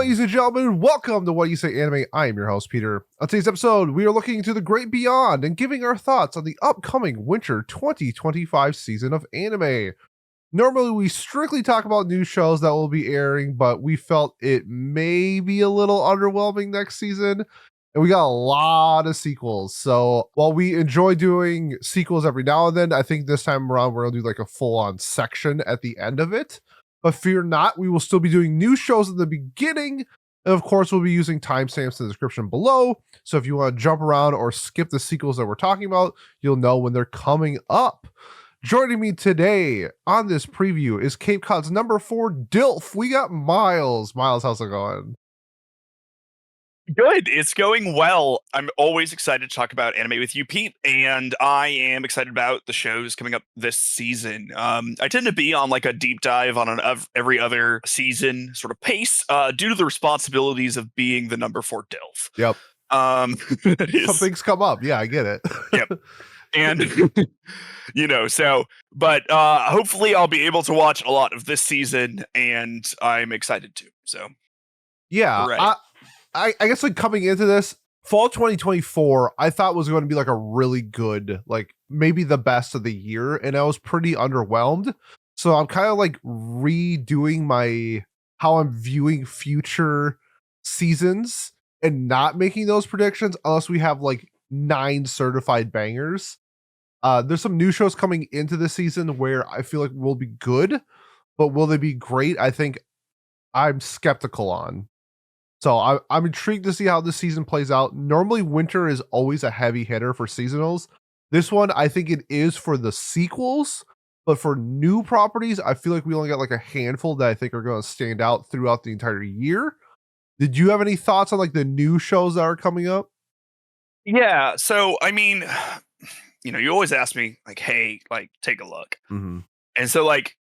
ladies and gentlemen, welcome to What You Say Anime. I am your host, Peter. On today's episode, we are looking into the great beyond and giving our thoughts on the upcoming winter 2025 season of anime. Normally, we strictly talk about new shows that will be airing, but we felt it may be a little underwhelming next season, and we got a lot of sequels. So while we enjoy doing sequels every now and then, I think this time around we're going to do like a full-on section at the end of it. But fear not, we will still be doing new shows at the beginning. And of course, we'll be using timestamps in the description below. So if you want to jump around or skip the sequels that we're talking about, you'll know when they're coming up. Joining me today on this preview is Cape Cod's number 4 DILF. We got Miles. Miles, how's it going? Good. It's going well. I'm always excited to talk about anime with you, Pete, and I am excited about the shows coming up this season. I tend to be on like a deep dive on every other season sort of pace due to the responsibilities of being the number 4 DILF. Yep. Some things come up. Yeah, I get it. Yep. And but hopefully I'll be able to watch a lot of this season, and I'm excited to. So yeah, right. I guess like coming into this fall 2024, I thought was going to be like a really good, like maybe the best of the year, and I was pretty underwhelmed. So I'm kind of like redoing how I'm viewing future seasons and not making those predictions unless we have like 9 certified bangers. There's some new shows coming into the season where I feel like will be good, but will they be great? I think I'm skeptical on. So I'm intrigued to see how this season plays out. Normally, winter is always a heavy hitter for seasonals. This one, I think it is for the sequels, but for new properties, I feel like we only got like a handful that I think are going to stand out throughout the entire year. Did you have any thoughts on like the new shows that are coming up? Yeah. So, I mean, you always ask me like, hey, like, take a look. Mm-hmm. And so, like,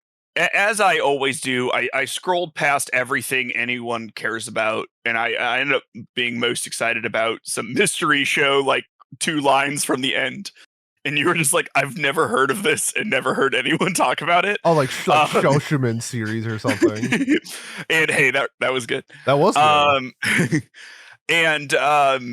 as I always do, I scrolled past everything anyone cares about, and I ended up being most excited about some mystery show, like 2 lines from the end. And you were just like, I've never heard of this and never heard anyone talk about it. Oh, like Shoshuman series or something. And hey, that was good. That was good. And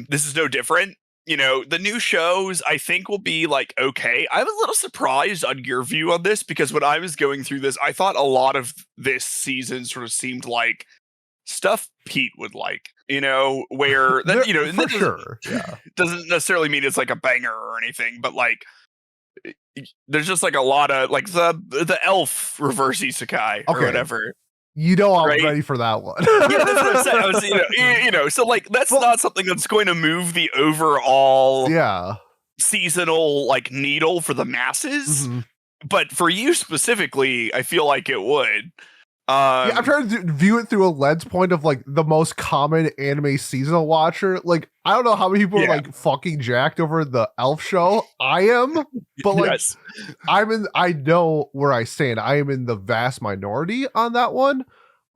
this is no different. The new shows I think will be like okay. I'm a little surprised on your view on this because when I was going through this, I thought a lot of this season sort of seemed like stuff Pete would like. Where that for sure, yeah, doesn't necessarily mean it's like a banger or anything, but like there's just like a lot of like the elf reverse isekai or whatever. I'm ready for that one. Yeah, that's what I'm saying. I was, so like that's not something that's going to move the overall seasonal like needle for the masses. Mm-hmm. But for you specifically, I feel like it would. I'm trying to view it through a lens point of like the most common anime seasonal watcher. Like, I don't know how many people are like fucking jacked over the elf show. I am, but like yes. I know where I stand. I am in the vast minority on that one.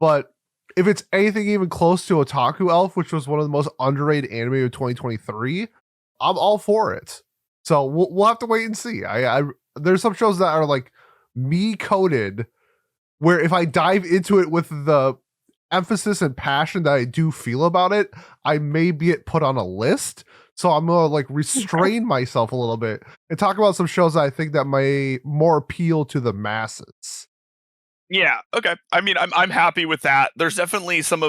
But if it's anything even close to Otaku Elf, which was one of the most underrated anime of 2023, I'm all for it. So we'll have to wait and see. There's some shows that are like me coded, where if I dive into it with the emphasis and passion that I do feel about it, I may be put on a list. So I'm gonna like restrain myself a little bit and talk about some shows that I think that may more appeal to the masses. Yeah. Okay. I mean, I'm happy with that. There's definitely some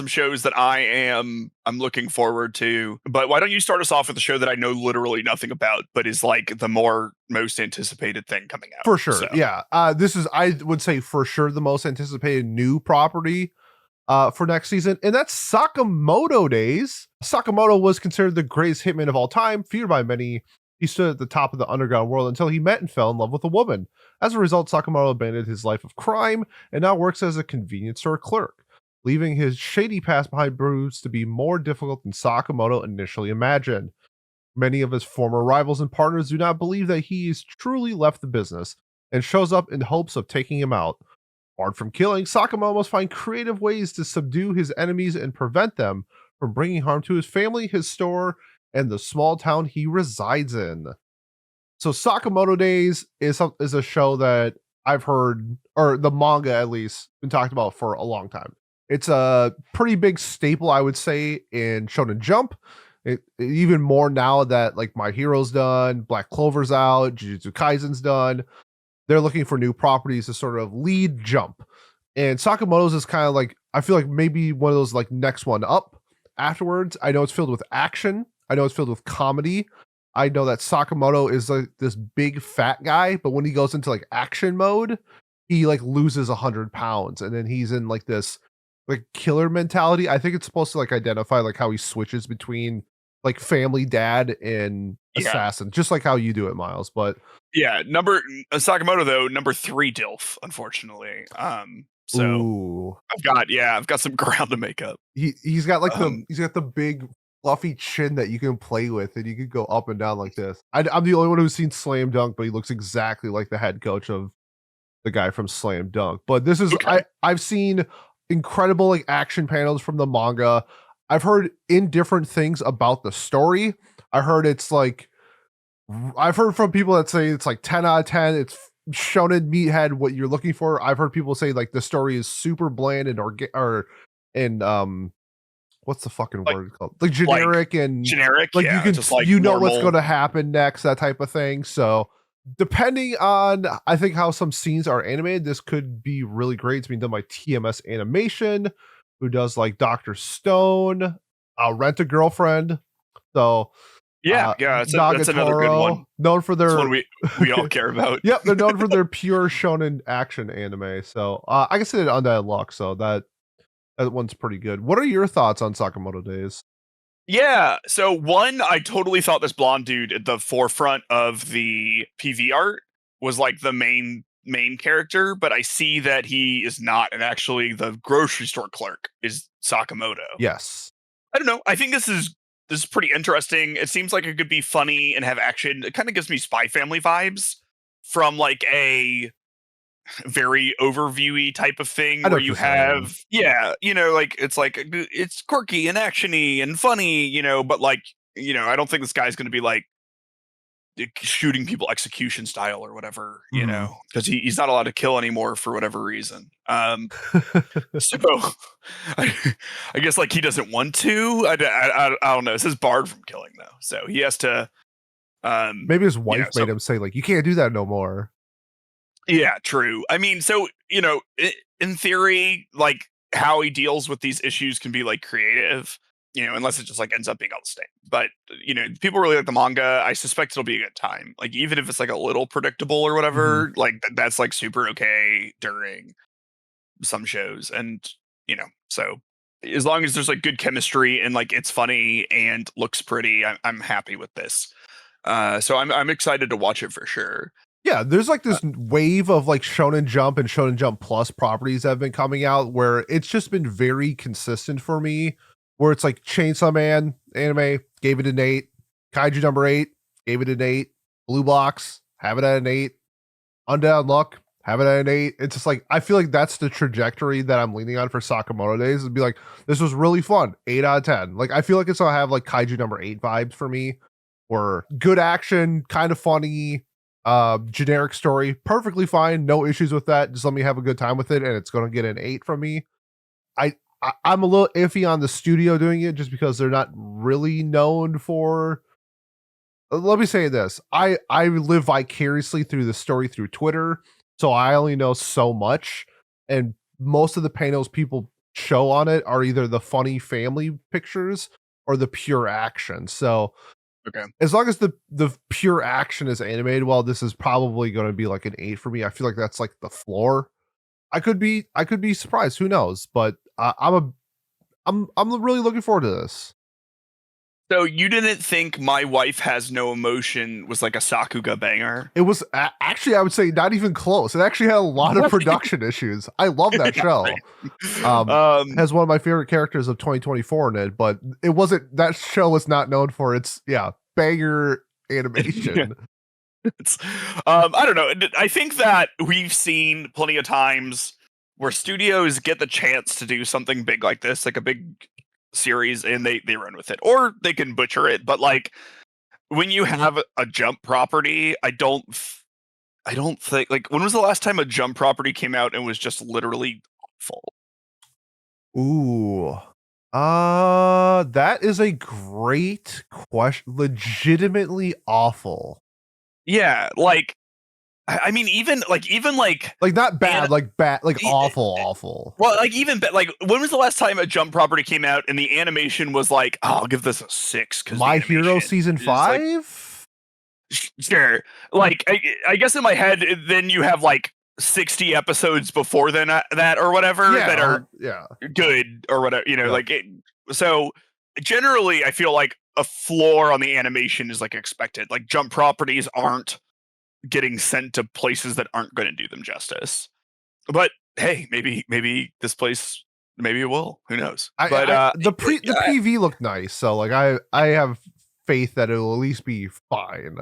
shows that I'm looking forward to. But why don't you start us off with a show that I know literally nothing about, but is like the most anticipated thing coming out? For sure. So. Yeah. This is, I would say for sure, the most anticipated new property for next season. And that's Sakamoto Days. Sakamoto was considered the greatest hitman of all time, feared by many. He stood at the top of the underground world until he met and fell in love with a woman. As a result, Sakamoto abandoned his life of crime and now works as a convenience store clerk, leaving his shady past behind proves to be more difficult than Sakamoto initially imagined. Many of his former rivals and partners do not believe that he has truly left the business and shows up in hopes of taking him out. Barred from killing, Sakamoto must find creative ways to subdue his enemies and prevent them from bringing harm to his family, his store, and the small town he resides in. So Sakamoto Days is a show that I've heard, or the manga at least, been talked about for a long time. It's a pretty big staple, I would say, in Shonen Jump. Even more now that like My Hero's done, Black Clover's out, Jujutsu Kaisen's done. They're looking for new properties to sort of lead Jump. And Sakamoto's is kind of like, I feel like maybe one of those like next one up afterwards. I know it's filled with action. I know it's filled with comedy. I know that Sakamoto is like this big fat guy, but when he goes into like action mode, he like loses 100 pounds, and then he's in like this like killer mentality. I think it's supposed to like identify like how he switches between like family dad and assassin, just like how you do it, Miles. But yeah, Sakamoto though, number 3 DILF, unfortunately. So ooh, I've got some ground to make up. He's got like he's got the big fluffy chin that you can play with, and you can go up and down like this. I'm the only one who's seen Slam Dunk, but he looks exactly like the head coach of the guy from Slam Dunk. But this is I've seen incredible like action panels from the manga. I've heard indifferent things about the story. I heard it's like I've heard from people that say it's like 10 out of 10. It's shonen meathead what you're looking for. I've heard people say like the story is super bland and what's the fucking word called? Like generic and generic. Like yeah, you can just like you know normal. what's going to happen next, that type of thing. So depending on I think how some scenes are animated, this could be really great. It's being done by TMS Animation, who does like Dr. Stone, Rent a Girlfriend. So that's another good one. Known for their one we all care about. Yep, they're known for their pure shonen action anime. So I guess they did Undead Luck, so that one's pretty good. What are your thoughts on Sakamoto Days? Yeah, so one, I totally thought this blonde dude at the forefront of the PV art was like the main character, but I see that he is not, and actually the grocery store clerk is Sakamoto. Yes. I don't know. I think this is pretty interesting. It seems like it could be funny and have action. It kind of gives me Spy Family vibes from like a very overviewy type of thing where you have like it's quirky and actiony and funny, but like I don't think this guy's going to be like shooting people execution style or whatever, because he's not allowed to kill anymore for whatever reason. So I guess like he doesn't want to. I don't know. This is barred from killing though, so he has to. Maybe his wife made him say like, "You can't do that no more." Yeah, true. I mean, so in theory, like how he deals with these issues can be like creative, unless it just like ends up being all the same. But people really like the manga. I suspect it'll be a good time. Like even if it's like a little predictable or whatever, like that's like super okay during some shows, and so as long as there's like good chemistry and like it's funny and looks pretty, I'm happy with this. So I'm excited to watch it for sure. Yeah, there's like this wave of like Shonen Jump and Shonen Jump Plus properties that have been coming out where it's just been very consistent for me. Where it's like Chainsaw Man anime, gave it an 8. Kaiju number 8, gave it an 8. Blue Blocks, have it at an 8. Undead Luck, have it at an 8. It's just like I feel like that's the trajectory that I'm leaning on for Sakamoto Days. It'd be like, this was really fun, 8 out of 10. Like I feel like it's gonna have like Kaiju number 8 vibes for me. Or good action, kind of funny. Generic story, perfectly fine, no issues with that. Just let me have a good time with it, and it's going to get an 8 from me. I'm a little iffy on the studio doing it just because they're not really known for. Let me say this: I live vicariously through the story through Twitter, so I only know so much, and most of the panels people show on it are either the funny family pictures or the pure action. So. Okay. As long as the pure action is animated well, this is probably going to be like an 8 for me. I feel like that's like the floor. I could be surprised. Who knows? But I'm really looking forward to this. So you didn't think My Wife Has No Emotion was like a Sakuga banger? It was actually, I would say, not even close. It actually had a lot of production issues. I love that show. Has one of my favorite characters of 2024 in it, but it wasn't. That show was not known for its banger animation. I don't know. I think that we've seen plenty of times where studios get the chance to do something big like this, like a big series, and they run with it, or they can butcher it. But like when you have a Jump property, I don't think, like, when was the last time a Jump property came out and was just literally awful? Ooh. That is a great question. Legitimately awful. Yeah, like I mean, even like Like not bad, like bad, like e- awful, awful. well, like like when was the last time a Jump property came out and the animation was like, oh, I'll give this a 6 because the My Hero animation season is like 5? sure. Like I guess in my head, then you have like 60 episodes before then that or whatever that Yeah, are yeah. good or whatever, you know, Yep. like so generally I feel like a floor on the animation is like expected. Like Jump properties aren't getting sent to places that aren't going to do them justice. But hey, maybe this place maybe it will. Who knows? But The yeah, PV looked nice, so like I have faith that it'll at least be fine.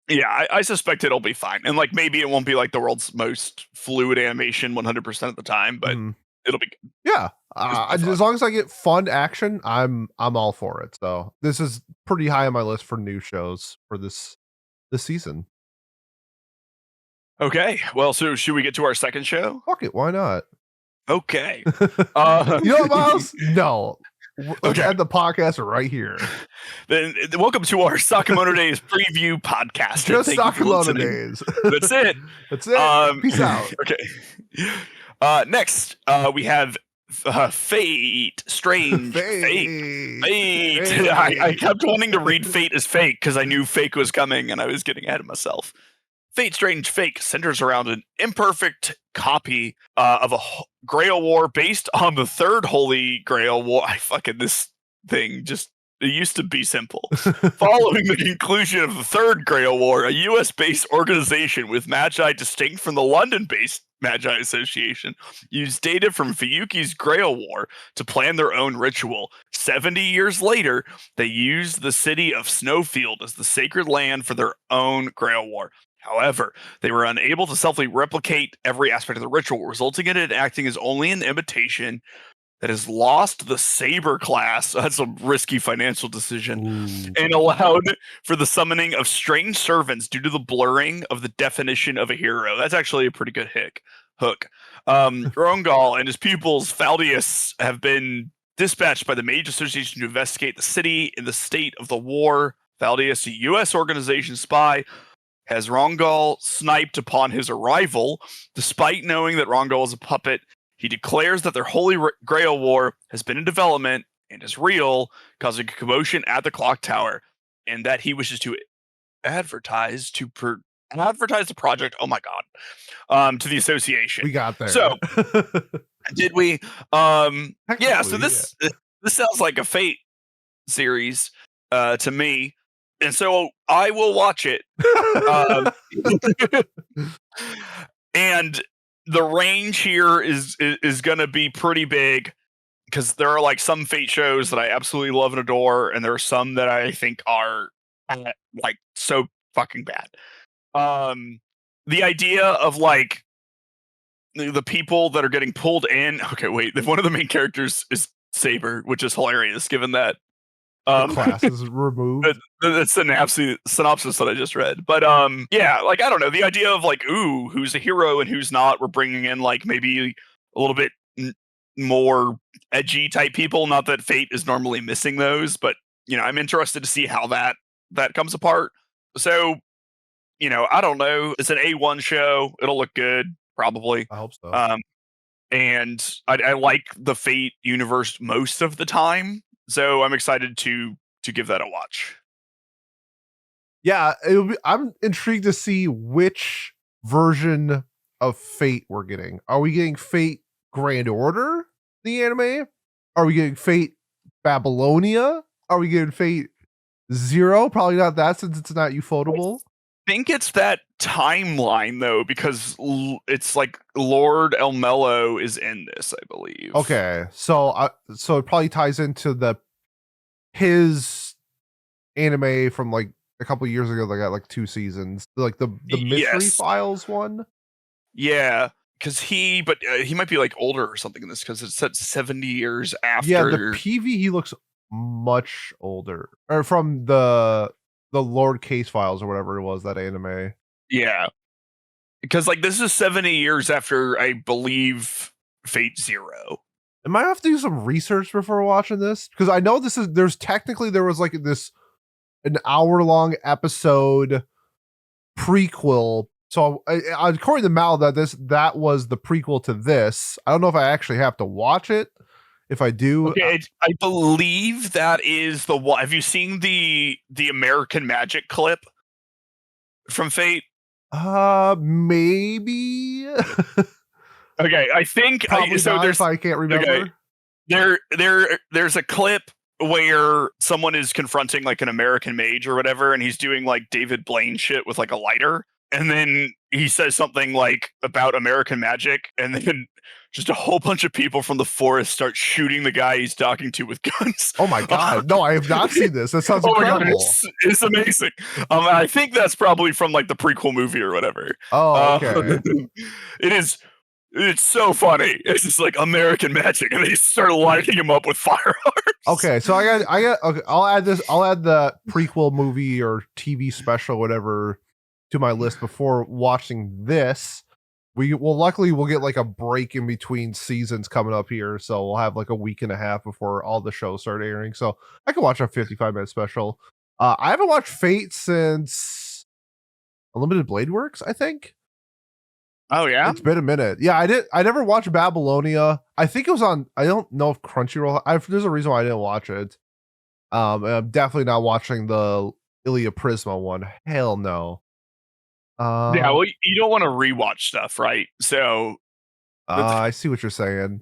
yeah, I suspect it'll be fine. And like maybe it won't be like the world's most fluid animation 100% of the time, but Mhm. it'll be good. Yeah, Just my thought. as long as I get fun action, I'm all for it. So this is pretty high on my list for new shows for this season. Okay. Well, so should we get to our second show? Fuck it, why not? Okay. You know what, Miles? No, let's Okay. end the podcast right here. Then welcome to our Sakamoto Days preview podcast. Just Thank you for Sakamoto listening. Days. That's it. That's it. Peace out. Okay. Next, we have Fate. Strange. Fake. Fate. I kept wanting to read Fate as fake because I knew fake was coming and I was getting ahead of myself. Fate Strange Fake centers around an imperfect copy of a Grail War based on the third Holy Grail War. This thing just it used to be simple. Following the conclusion of the Third Grail War, a US based organization with Magi distinct from the London based Magi Association used data from Fuyuki's Grail War to plan their own ritual. 70 years later, they used the city of Snowfield as the sacred land for their own Grail War. However, they were unable to selfly replicate every aspect of the ritual, resulting in it acting as only an imitation that has lost the Saber class. That's a risky financial decision. Ooh. And allowed for the summoning of strange servants due to the blurring of the definition of a hero. That's actually a pretty good hook. Rongal and his pupils, Faldius, have been dispatched by the Mage Association to investigate the city in the state of the war. Faldius, a U.S. organization spy, has Rongal sniped upon his arrival. Despite knowing that Rongal is a puppet, he declares that their Holy Grail War has been in development and is real, causing a commotion at the clock tower, and that he wishes to advertise advertise the project. Oh my god, to the association. We got there. So did we? Yeah. So Technically, this sounds like a Fate series to me, and so I will watch it. And the range here is going to be pretty big because there are like some Fate shows that I absolutely love and adore, and there are some that I think are like so fucking bad. The idea of like the people that are getting pulled in. Okay, wait. One of the main characters is Saber, which is hilarious given that the class is removed. That's the synopsis that I just read. But yeah, like I don't know, the idea of like, ooh, who's a hero and who's not. We're bringing in like maybe a little bit more edgy type people. Not that Fate is normally missing those, but you know, I'm interested to see how that comes apart. So, you know, I don't know. It's an A1 show. It'll look good, probably. I hope so. And I like the Fate universe most of the time, so I'm excited to give that a watch. Yeah, I'm intrigued to see which version of Fate we're getting. Are we getting Fate Grand Order, the anime? Are we getting Fate Babylonia? Are we getting Fate Zero? Probably not that, since it's not ufotable. I think it's that timeline though, because it's like Lord El Mello is in this, I believe. Okay, so so it probably ties into his anime from like a couple years ago that got like 2 seasons, like the Mystery Files one. Yeah, because he might be like older or something in this because it's set 70 years after. Yeah, the PV he looks much older, or from the Lord Case Files or whatever it was, that anime. Yeah, because like this is 70 years after I believe Fate Zero. I might have to do some research before watching this because I know there was like an hour-long episode prequel. So according to Mal, that was the prequel to this. I don't know if I actually have to watch it. If I do, Okay, I believe that is the one. Have you seen the American Magic clip from Fate? Maybe. Okay, I think Probably so. not There's if I can't remember. Okay, there's a clip where someone is confronting like an American mage or whatever, and he's doing like David Blaine shit with like a lighter, and then he says something like about American magic, and then just a whole bunch of people from the forest start shooting the guy he's talking to with guns. Oh my god! No, I have not seen this. That sounds incredible. My god, it's amazing. I think that's probably from like the prequel movie or whatever. Oh, okay. It is. It's so funny. It's just like American magic, and they start lighting him up with firearms. Okay, so okay, I'll add this. I'll add the prequel movie or TV special, whatever, to my list before watching this. Luckily we'll get like a break in between seasons coming up here, so we'll have like a week and a half before all the shows start airing. So I can watch a 55-minute special. I haven't watched Fate since Unlimited Blade Works, I think. Oh yeah, it's been a minute. Yeah, I never watched Babylonia. I think it was on. I don't know if Crunchyroll. There's a reason why I didn't watch it. And I'm definitely not watching the Ilya Prisma one. Hell no. Yeah, well, you don't want to rewatch stuff, right? So, I see what you're saying.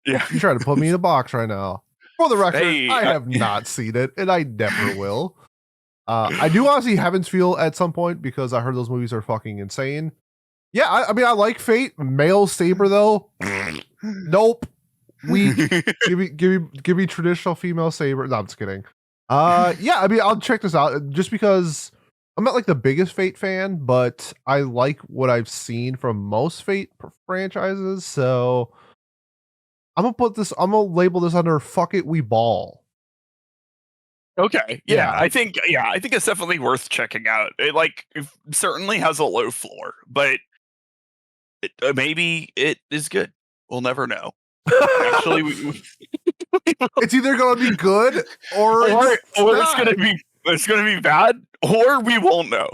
Yeah, you're trying to put me in a box right now. For the record, hey, I have not seen it, and I never will. I do want to see Heaven's Feel at some point because I heard those movies are fucking insane. Yeah, I mean, I like Fate. Male Saber though, nope. Weak. give me traditional female Saber. No, I'm just kidding. Yeah, I mean, I'll check this out just because I'm not like the biggest Fate fan, but I like what I've seen from most Fate franchises. So I'm gonna label this under "fuck it, we ball." Okay, yeah, I think it's definitely worth checking out. It certainly has a low floor, but maybe it is good. We'll never know. Actually, it's either going to be good or it's going to be bad, or we won't know.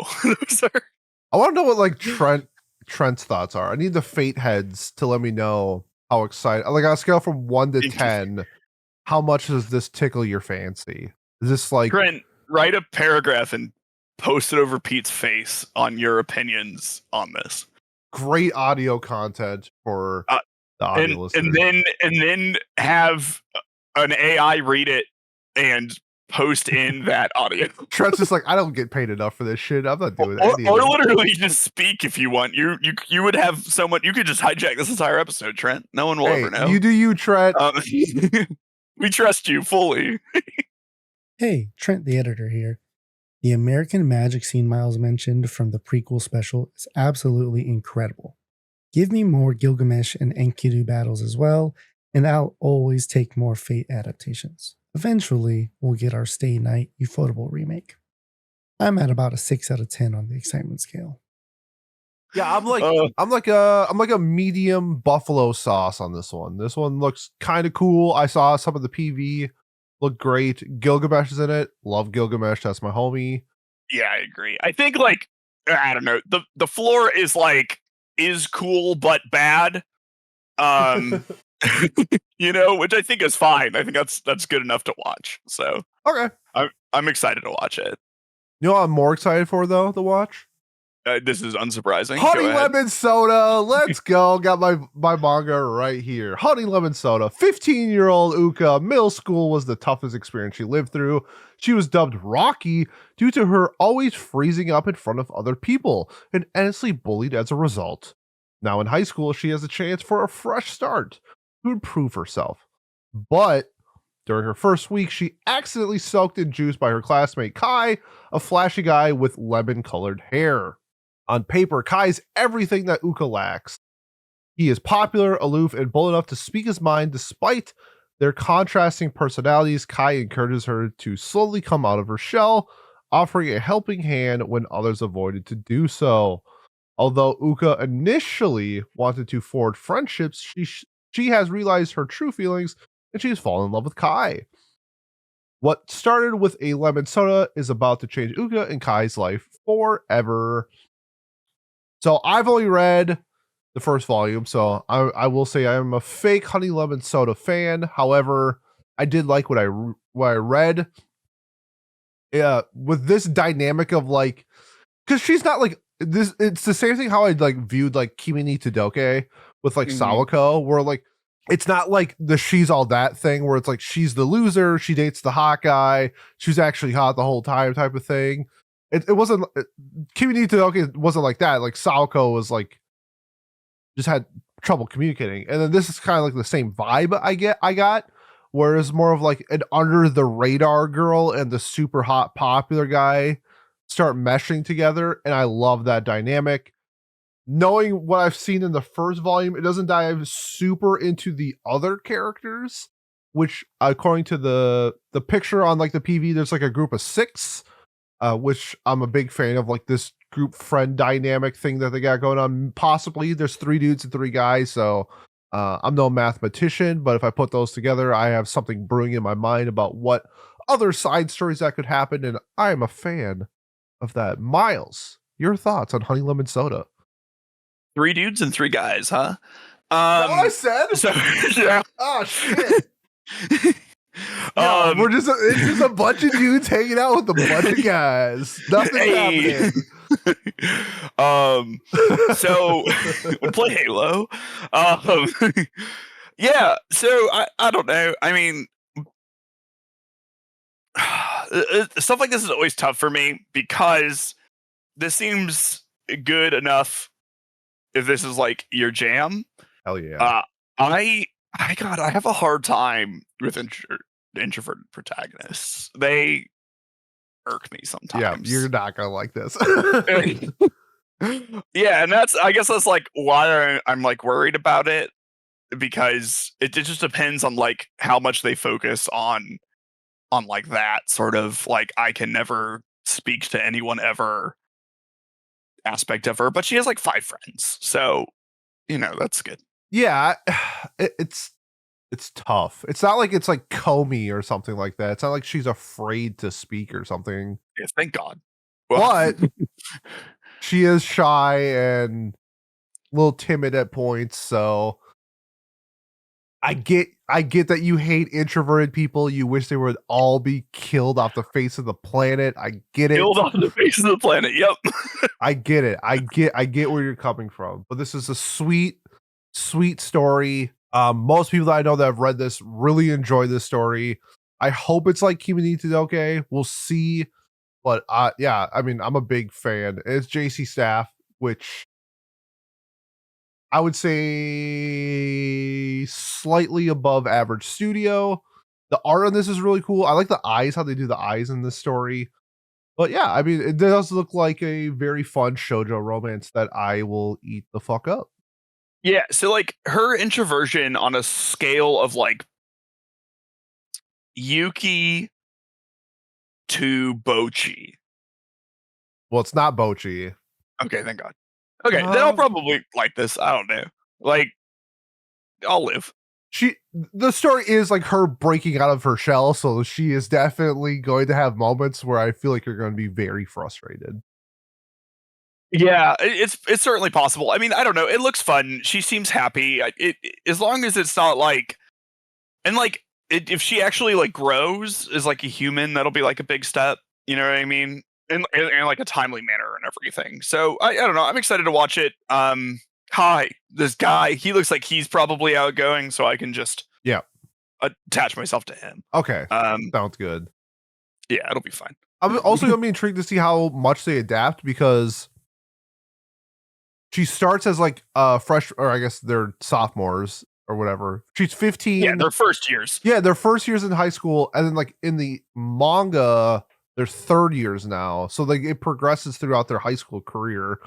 I want to know what like Trent's thoughts are. I need the Fate heads to let me know how excited. Like on a scale from 1 to 10, how much does this tickle your fancy? Is this like Trent, write a paragraph and post it over Pete's face on your opinions on this. Great audio content for the audio listeners. And then have an AI read it and post in that audio. Trent's just like, I don't get paid enough for this shit. I'm not doing that. Or literally just speak if you want. You would have someone. You could just hijack this entire episode, Trent. No one will ever know. You do you, Trent. We trust you fully. Hey, Trent the editor here. The American magic scene Miles mentioned from the prequel special is absolutely incredible. Give me more Gilgamesh and Enkidu battles as well, and I'll always take more Fate adaptations. Eventually, we'll get our Stay Night Ufotable remake. I'm at about a 6 out of 10 on the excitement scale. Yeah, I'm like a medium buffalo sauce on this one. This one looks kind of cool. I saw some of the PV. Look great. Gilgamesh is in it. Love Gilgamesh. That's my homie. Yeah, I agree. I think I don't know. The floor is cool but bad. Which I think is fine. I think that's good enough to watch. So okay, I'm excited to watch it. You know what I'm more excited for though to watch? This is unsurprising. Honey Lemon Soda. Let's go. Got my manga right here. Honey Lemon Soda. 15-year-old Uka. Middle school was the toughest experience she lived through. She was dubbed Rocky due to her always freezing up in front of other people and endlessly bullied as a result. Now in high school, she has a chance for a fresh start to improve herself. But during her first week, she accidentally soaked in juice by her classmate Kai, a flashy guy with lemon-colored hair. On paper, Kai's everything that Uka lacks. He is popular, aloof, and bold enough to speak his mind. Despite their contrasting personalities, Kai encourages her to slowly come out of her shell, offering a helping hand when others avoided to do so. Although Uka initially wanted to forge friendships, she has realized her true feelings and she's fallen in love with Kai. What started with a lemon soda is about to change Uka and Kai's life forever. So I've only read the first volume, so I will say I am a fake honey lemon soda fan. However, I did like what I read. Yeah, with this dynamic of like, because she's not like this. It's the same thing how I like viewed like Kimi ni Todoke with like Sawako, where like it's not like the she's all that thing where it's like she's the loser, she dates the hot guy, she's actually hot the whole time type of thing. It wasn't Kimi ni Todoke wasn't like that. Like Sawako was like just had trouble communicating, and then this is kind of like the same vibe I got. Whereas more of like an under the radar girl and the super hot popular guy start meshing together. And I love that dynamic. Knowing what I've seen in the first volume, it doesn't dive super into the other characters, which according to the picture on like the PV, there's like a group of 6, which I'm a big fan of, like this group friend dynamic thing that they got going on. Possibly there's 3 dudes and 3 guys. So I'm no mathematician, but if I put those together, I have something brewing in my mind about what other side stories that could happen, and I am a fan of that. Miles, your thoughts on Honey Lemon Soda? 3 dudes and 3 guys, huh? I said? So, yeah. Oh, shit. Yeah, it's just a bunch of dudes hanging out with a bunch of guys. Nothing's happening. So we play Halo. Yeah, so I don't know. I mean, stuff like this is always tough for me because this seems good enough if this is like your jam. Hell yeah. I have a hard time with introverted protagonists. They irk me sometimes. Yeah, you're not gonna like this. Yeah, and I guess that's like why I'm like worried about it, because it just depends on like how much they focus on like that sort of like I can never speak to anyone ever aspect of her. But she has like 5 friends, so that's good. Yeah, it's tough. It's not like it's like Comey or something like that. It's not like she's afraid to speak or something. Yeah, thank God. But she is shy and a little timid at points, so I get that you hate introverted people. You wish they would all be killed off the face of the planet. I get it. Killed off the face of the planet. Yep. I get it. I get where you're coming from. But this is a sweet story. Most people that I know that have read this really enjoy this story. I hope it's like Kimi ni Todoke. We'll see. But yeah, I mean, I'm a big fan. It's JC Staff, which I would say slightly above average studio. The art on this is really cool. I like the eyes, how they do the eyes in this story. But yeah, I mean, it does look like a very fun shoujo romance that I will eat the fuck up. Yeah, so like her introversion on a scale of like Yuki to Bochi. Well, it's not Bochi. Okay, thank God. Okay, then I'll probably like this. I don't know. Like, I'll live. The story is like her breaking out of her shell, so she is definitely going to have moments where I feel like you're going to be very frustrated. Yeah, it's certainly possible. I mean, I don't know. It looks fun. She seems happy. As long as it's not like, and like, if she actually like grows as like a human, that'll be like a big step. You know what I mean? In like a timely manner and everything. So I don't know. I'm excited to watch it. Hi, this guy. He looks like he's probably outgoing, so I can just attach myself to him. Okay, sounds good. Yeah, it'll be fine. I'm also gonna be intrigued to see how much they adapt, because she starts as like fresh, or I guess they're sophomores or whatever. She's 15. Yeah, their first years. Yeah, their first years in high school, and then like in the manga, they're third years now. So like it progresses throughout their high school career.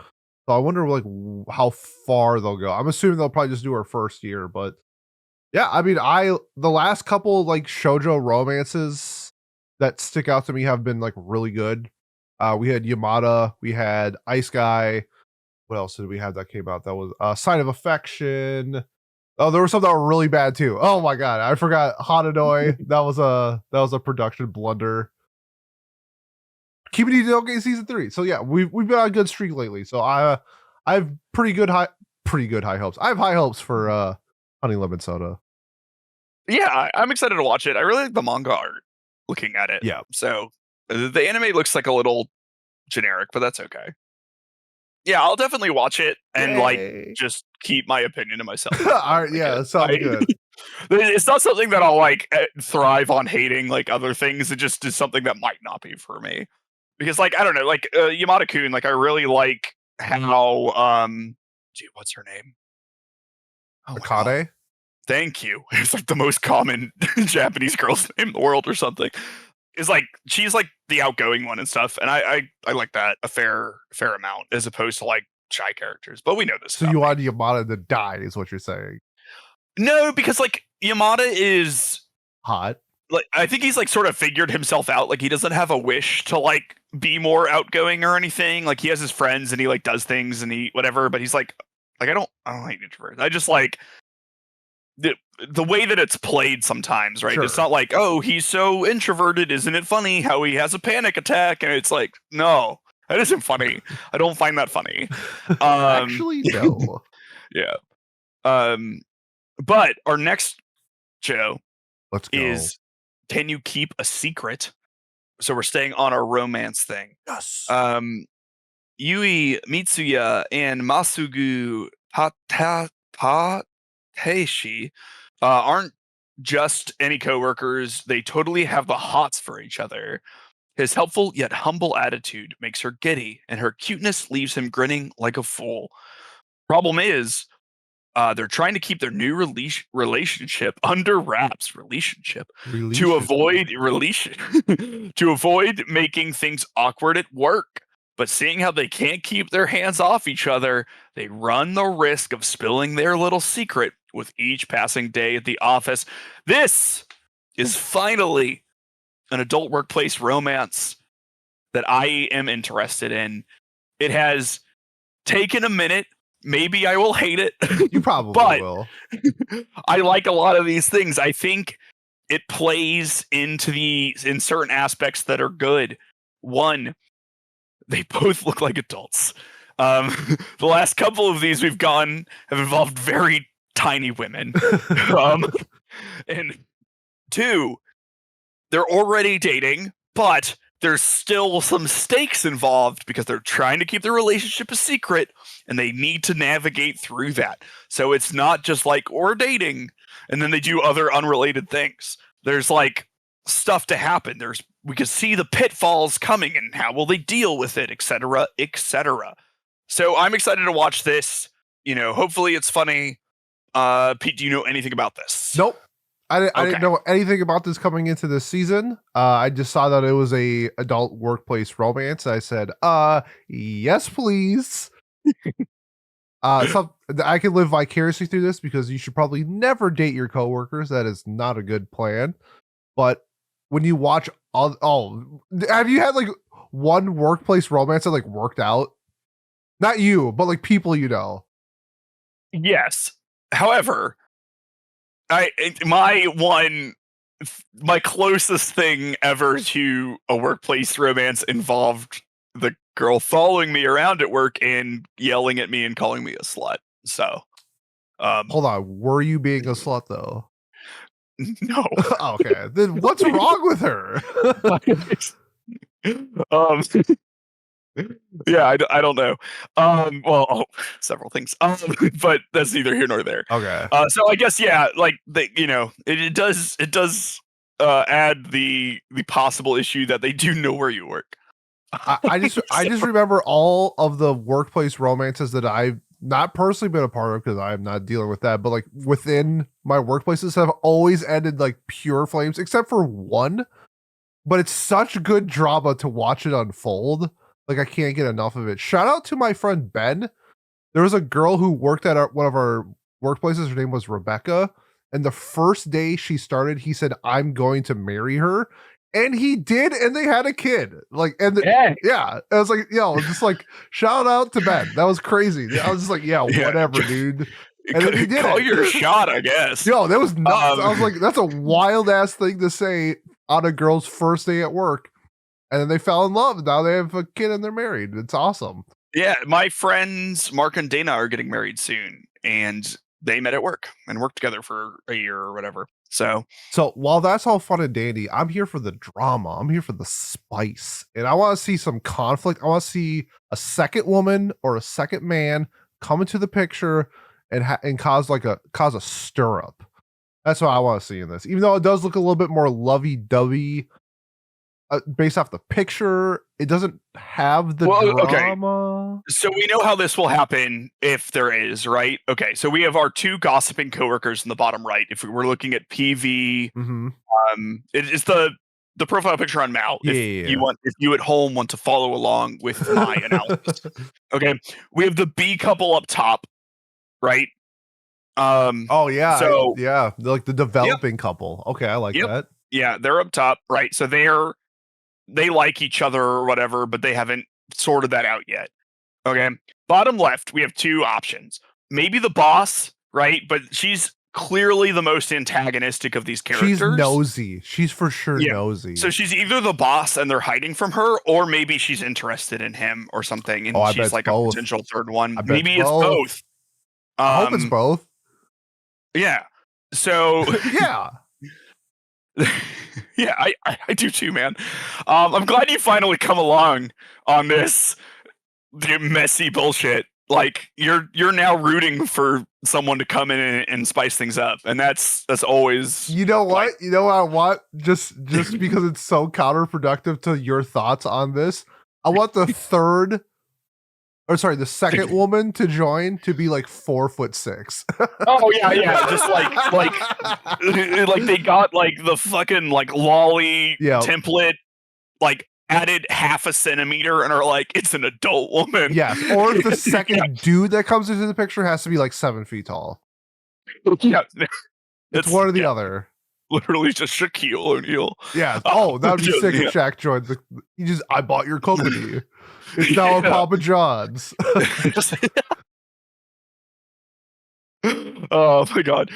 So I wonder like how far they'll go. I'm assuming they'll probably just do her first year, but yeah, I mean, the last couple like shoujo romances that stick out to me have been like really good. We had Yamada, we had Ice Guy. What else did we have that came out? That was Sign of Affection. Oh, there was some that were really bad too. Oh my god, I forgot Hanadoi. That was a production blunder. Keeping It Okay season 3. So yeah, we've been on a good streak lately. So I have pretty good high hopes. I have high hopes for Honey Lemon Soda. Yeah, I'm excited to watch it. I really like the manga art looking at it. Yeah. So the anime looks like a little generic, but that's okay. Yeah, I'll definitely watch it and like just keep my opinion to myself. All right, yeah, that sounds good. It's not something that I'll like thrive on hating like other things. It just is something that might not be for me. Because like I don't know, like Yamada-kun, like I really like how gee, what's her name? Oh, Akane? Thank you. It's like the most common Japanese girl's name in the world or something. Is like she's like the outgoing one and stuff, and I like that a fair amount as opposed to like shy characters. But we know this. So you want Yamada to die, is what you're saying? No, because like Yamada is hot. Like I think he's like sort of figured himself out. Like he doesn't have a wish to like be more outgoing or anything. Like he has his friends and he like does things and he whatever. But he's like I don't like introverts. I just like the way that it's played sometimes, right? Sure. It's not like, oh, he's so introverted. Isn't it funny how he has a panic attack? And it's like, no, that isn't funny. I don't find that funny. Actually, no. Yeah. But our next show is Can You Keep a Secret? So we're staying on our romance thing. Yes. Yui, Mitsuya, and Masugu Taishi aren't just any coworkers. They totally have the hots for each other. His helpful yet humble attitude makes her giddy, and her cuteness leaves him grinning like a fool. Problem is, they're trying to keep their new relationship under wraps. To avoid to avoid making things awkward at work. But seeing how they can't keep their hands off each other, they run the risk of spilling their little secret with each passing day at the office. This is finally an adult workplace romance that I am interested in. It has taken a minute. Maybe I will hate it. You probably will. I like a lot of these things. I think it plays into in certain aspects that are good. One, they both look like adults. The last couple of these we've gone have involved very tiny women. And two, they're already dating, but there's still some stakes involved because they're trying to keep their relationship a secret and they need to navigate through that. So it's not just like, we're dating and then they do other unrelated things. There's like stuff to happen. We can see the pitfalls coming and how will they deal with it, etc., etc. So I'm excited to watch this. You know, hopefully it's funny. Pete, do you know anything about this? Nope. I didn't know anything about this coming into this season. I just saw that it was a adult workplace romance. I said, yes, please. So I can live vicariously through this because you should probably never date your coworkers. That is not a good plan. But when you watch have you had like one workplace romance that like worked out? Not you, but like people you know. Yes. However, my closest thing ever to a workplace romance involved the girl following me around at work and yelling at me and calling me a slut. So, hold on, were you being a slut though? No. Okay, then what's wrong with her? Yeah, I don't know. Several things. But that's neither here nor there. Okay. So I guess like it does add the possible issue that they do know where you work. I just remember all of the workplace romances that I've not personally been a part of because I'm not dealing with that, but like within my workplaces have always ended like pure flames, except for one. But it's such good drama to watch it unfold. Like I can't get enough of it. Shout out to my friend Ben. There was a girl who worked at one of our workplaces. Her name was Rebecca. And the first day she started, he said, "I'm going to marry her." And he did, and they had a kid. Like, yeah. I was like, just like shout out to Ben. That was crazy. I was just like, whatever, dude. And then he did Call it. your shot, I guess. Yo, that was nuts. I was like, that's a wild ass thing to say on a girl's first day at work. And then they fell in love. Now they have a kid and they're married. It's awesome. Yeah, my friends Mark and Dana are getting married soon, and they met at work and worked together for a year or whatever. So while that's all fun and dandy, I'm here for the drama. I'm here for the spice. And I want to see some conflict. I want to see a second woman or a second man come into the picture and cause a stir up. That's what I want to see in this. Even though it does look a little bit more lovey-dovey based off the picture, it doesn't have the drama. Okay. So we know how this will happen if there is, right? Okay, so we have our two gossiping coworkers in the bottom right. If we were looking at PV, it's the profile picture on Mal. If you at home want to follow along with my analysis. Okay, we have the B couple up top, right? Oh yeah, so like the developing couple. Okay, I like that. Yeah, they're up top, right? So they like each other or whatever, but they haven't sorted that out yet. Okay. Bottom left, we have two options. Maybe the boss, right? But she's clearly the most antagonistic of these characters. She's nosy. She's for sure nosy. So she's either the boss and they're hiding from her, or maybe she's interested in him or something, and she's like a potential third one. Maybe it's both. I hope it's both. Yeah. So yeah. Yeah, I do too, man. I'm glad you finally come along on this messy bullshit. Like you're now rooting for someone to come in and spice things up, and that's always. You know what? You know what I want? Just because it's so counterproductive to your thoughts on this, I want the the second woman to join to be like 4'6". Oh yeah, just like they got like the fucking like lolly template, like added half a centimeter and are like, it's an adult woman. Yes, or if the second dude that comes into the picture has to be like 7 feet tall. Yeah, it's one or the other. Literally just Shaquille O'Neal. Yeah. Oh, that would be sick if Shaq joined. I bought your company. It's now a Papa John's. Oh my god.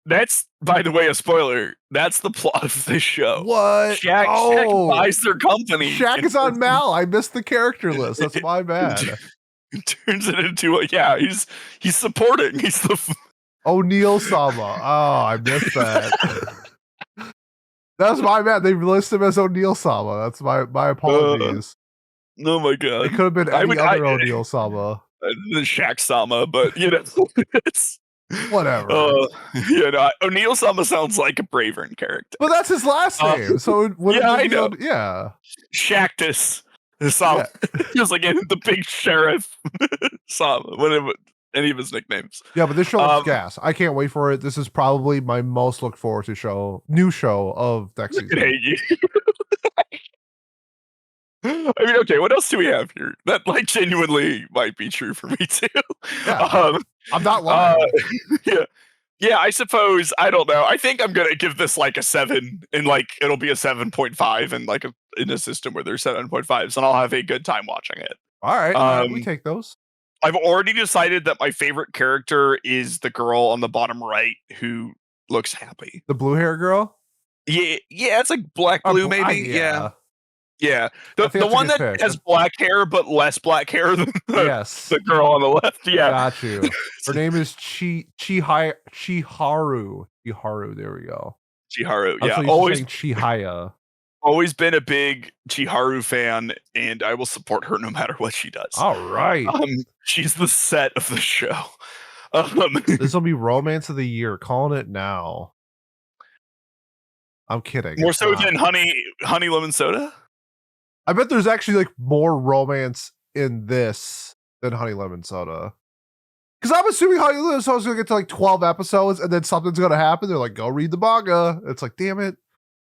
That's, by the way, a spoiler. That's the plot of this show. What? Shaq buys their company. Shaq is on Mal. I missed the character list. That's my bad. Turns it into he's supporting. He's the O'Neal Sama. Oh, I missed that. That's my bad. They list him as O'Neal Sama. That's my apologies. Oh my god. It could have been any other O'Neal Sama. Shaq Sama, but it's whatever. O'Neal Sama sounds like a Bravern character. But that's his last name. So I know. Shactus Sama. He was like the big sheriff Sama. Any of his nicknames. Yeah, but this show looks gas. I can't wait for it. This is probably my most look forward to new show of next season. I hate you. I mean, okay, what else do we have here? That genuinely might be true for me too. Yeah, I'm not lying. Yeah, I suppose, I don't know. I think I'm gonna give this a 7, and it'll be a 7.5 and in a system where there's 7.5s, and I'll have a good time watching it. All right, we take those. I've already decided that my favorite character is the girl on the bottom right who looks happy. The blue hair girl? Yeah, it's like black blue, maybe. Yeah. The one that has black hair but less black hair than the girl on the left. Yeah. Got you. Her name is Chiharu. There we go. Chiharu. Yeah. Always Chihaya. Always been a big Chiharu fan, and I will support her no matter what she does. All right. She's the set of the show. This will be romance of the year. Calling it now. I'm kidding. More so than honey lemon soda? I bet there's actually more romance in this than Honey Lemon Soda. Because I'm assuming Honey Lemon Soda is going to get to 12 episodes and then something's going to happen. They're like, go read the manga. It's like, damn it.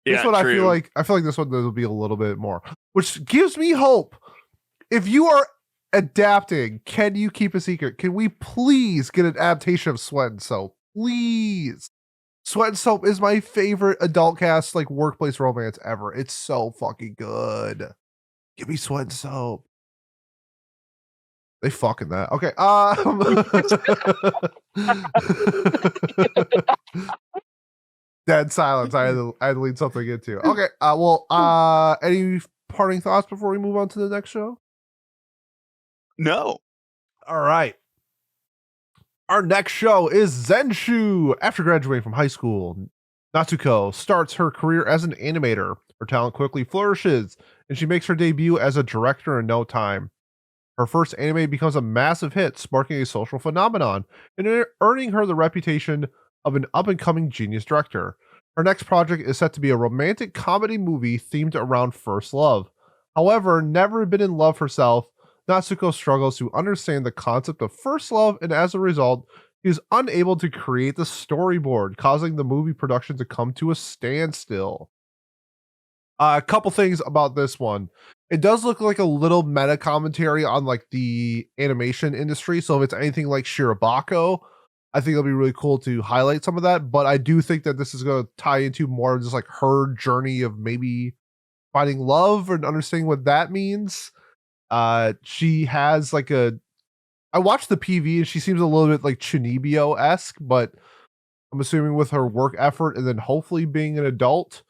This one, true. I feel like this one will be a little bit more, which gives me hope. If you are adapting, can you keep a secret? Can we please get an adaptation of Sweat and Soap? Please. Sweat and Soap is my favorite adult cast workplace romance ever. It's so fucking good. Give me Sweat and Soap. They fucking that. Okay. Dead silence. I had to lead something into. Okay. Any parting thoughts before we move on to the next show? No. All right. Our next show is Zenshu. After graduating from high school, Natsuko starts her career as an animator. Her talent quickly flourishes, and she makes her debut as a director in no time. Her first anime becomes a massive hit, sparking a social phenomenon and earning her the reputation of an up-and-coming genius director. Her next project is set to be a romantic comedy movie themed around first love. However, never been in love herself, Natsuko struggles to understand the concept of first love, and as a result, she is unable to create the storyboard, causing the movie production to come to a standstill. A couple things about this one. It does look like a little meta commentary on like the animation industry. So if it's anything like Shirobako, I think it'll be really cool to highlight some of that. But I do think that this is going to tie into more of just like her journey of maybe finding love and understanding what that means. She has like I watched the PV and she seems a little bit like Chunibyo-esque, but I'm assuming with her work effort and then hopefully being an adult,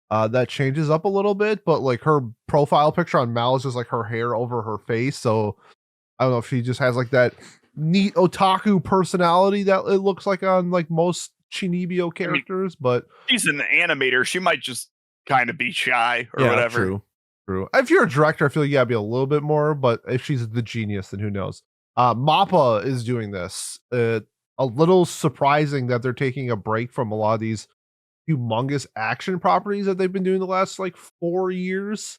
that changes up a little bit. But like her profile picture on Mal is just like her hair over her face. So I don't know if she just has like that neat otaku personality that it looks like on like most Chunibyo characters, but she's an animator. She might just kind of be shy or whatever. True. If you're a director, I feel like you gotta be a little bit more, but if she's the genius, then who knows? Mappa is doing this. A little surprising that they're taking a break from a lot of these humongous action properties that they've been doing the last like 4 years.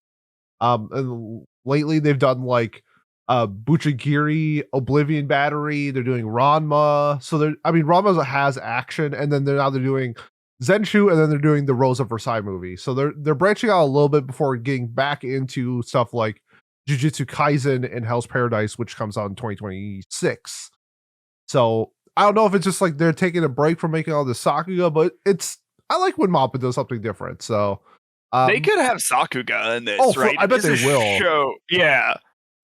And lately they've done like Buchigiri, Oblivion Battery, they're doing Ranma. So Ranma has action, and then they're doing Zenshu, and then they're doing the Rose of Versailles movie. So they're branching out a little bit before getting back into stuff like Jujutsu Kaisen and Hell's Paradise, which comes out in 2026. So I don't know if it's just like they're taking a break from making all the Sakuga, but I like when Mappa does something different. So they could have Sakuga in this, right? I bet they will. Show, yeah.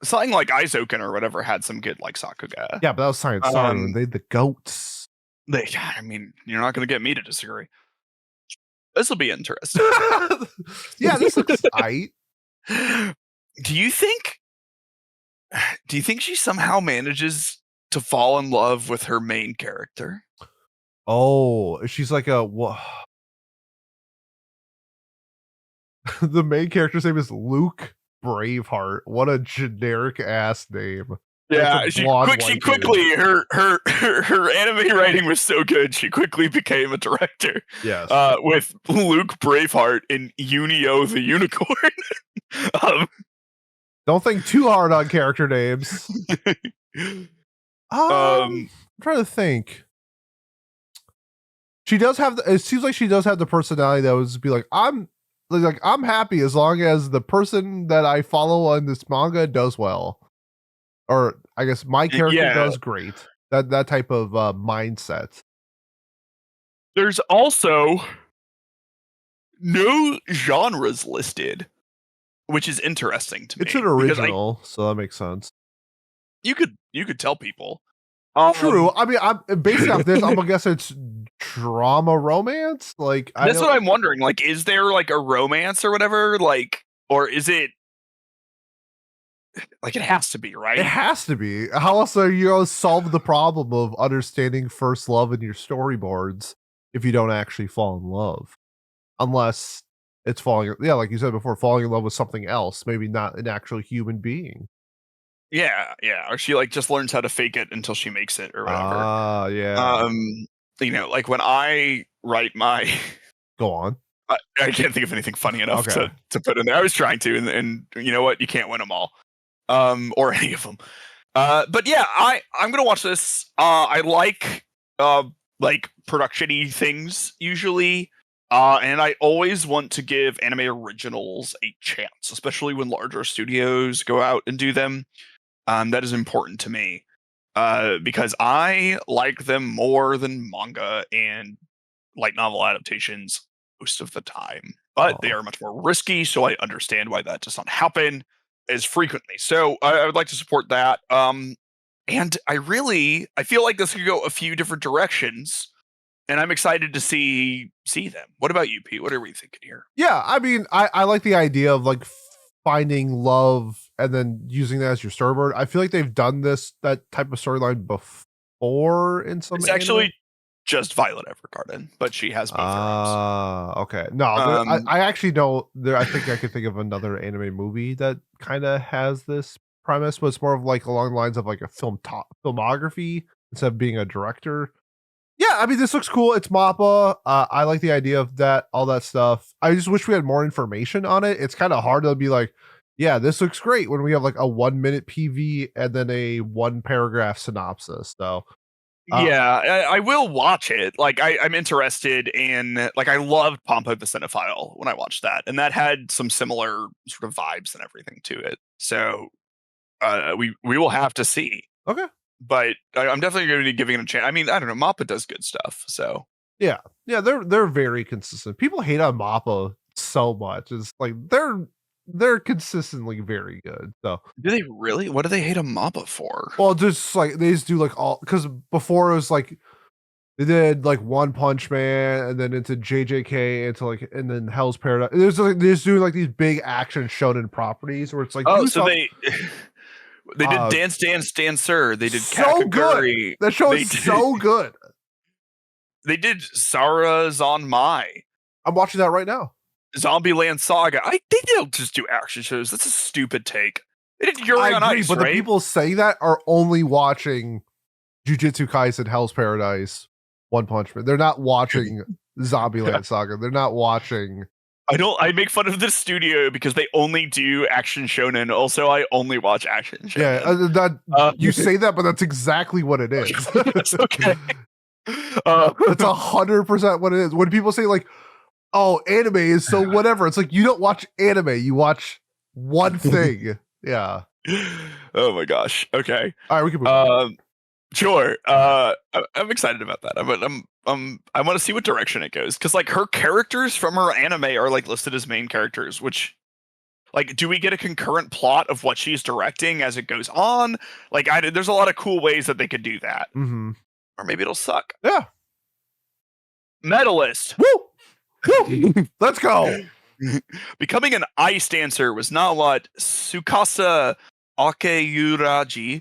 Something like Aizoken or whatever had some good like Sakuga. Yeah, but that was Science Saru. They had the goats. You're not going to get me to disagree. This will be interesting. Yeah, this looks tight. Do you think she somehow manages to fall in love with her main character? Oh, she's like the main character's name is Luke Braveheart. What a generic ass name. Yeah, she quickly her anime writing was so good. She quickly became a director. Yes, with Luke Braveheart in Unio the Unicorn. Don't think too hard on character names. I'm trying to think. She does have. It seems like she does have the personality that would be like, I'm happy as long as the person that I follow on this manga does well. Or I guess my character does great. That type of mindset. There's also no genres listed, which is interesting to me. It's an original, so that makes sense. You could tell people. True. I'm based off this. I'm gonna guess it's drama romance. Like that's what I'm wondering. Like, is there like a romance or whatever? Like, or is it? Like, it has to be, right? It has to be. How else are you going to solve the problem of understanding first love in your storyboards if you don't actually fall in love? Unless it's like you said before, falling in love with something else, maybe not an actual human being. Yeah. Or she like just learns how to fake it until she makes it or whatever. Yeah. Like when I write my... Go on. I can't think of anything funny enough to put in there. I was trying to, and you know what? You can't win them all. Or any of them. But yeah, I'm gonna watch this. I like production-y things usually. And I always want to give anime originals a chance, especially when larger studios go out and do them. That is important to me. Because I like them more than manga and light novel adaptations most of the time. But they are much more risky, so I understand why that does not happen as frequently. So I would like to support that. And I feel like this could go a few different directions, and I'm excited to see them. What about you, Pete? What are we thinking here? Yeah, I mean, I like the idea of like finding love and then using that as your storyboard. I feel like they've done that type of storyline before in some It's anime. actually just Violet Evergarden, but she has both her arms. Okay. No, I actually know there. I think I could think of another anime movie that kind of has this premise, but it's more of like along the lines of like a filmography instead of being a director. Yeah, I mean, this looks cool. It's Mappa. I like the idea of that, all that stuff. I just wish we had more information on it. It's kind of hard to be like, yeah, this looks great when we have like a 1 minute PV and then a 1 paragraph synopsis. So, Yeah, I will watch it. Like, I'm interested in, like, I loved Pompo the Cinephile when I watched that, and that had some similar sort of vibes and everything to it. So, we will have to see. Okay. But I'm definitely going to be giving it a chance. I mean, I don't know. Mappa does good stuff, so yeah, they're very consistent. People hate on Mappa so much. It's like they're consistently very good. So do they really? What do they hate on Mappa for? well, just like they just do like all because before it was like they did like One Punch Man and then into JJK into like and then Hell's Paradise. There's like they're just doing like these big action shonen properties where it's like so they did Dance Dance Dancer. They did so Kakaguri. Good. That show is so good. They did Sarah's on My. I'm watching that right now. Zombieland Saga. They don't just do action shows. That's a stupid take. They did Yuri on Ice, but right? the people saying that are only watching Jujutsu Kaisen, Hell's Paradise, One Punch Man. They're not watching Zombieland Saga. They're not watching. I make fun of this studio because they only do action shonen. Also, I only watch action shonen. Yeah, you say that, but that's exactly what it is. That's okay. That's 100% what it is. When people say like, "Oh, anime is so whatever," it's like you don't watch anime. You watch one thing. Yeah. Oh my gosh. Okay. All right, we can move on. Sure. I'm excited about that. I want to see what direction it goes because like her characters from her anime are like listed as main characters, which like do we get a concurrent plot of what she's directing as it goes on? Like there's a lot of cool ways that they could do that. Mm-hmm. Or maybe it'll suck. Yeah. Medalist. Woo! Woo! Let's go. Becoming an ice dancer was not what Tsukasa Akeyuraji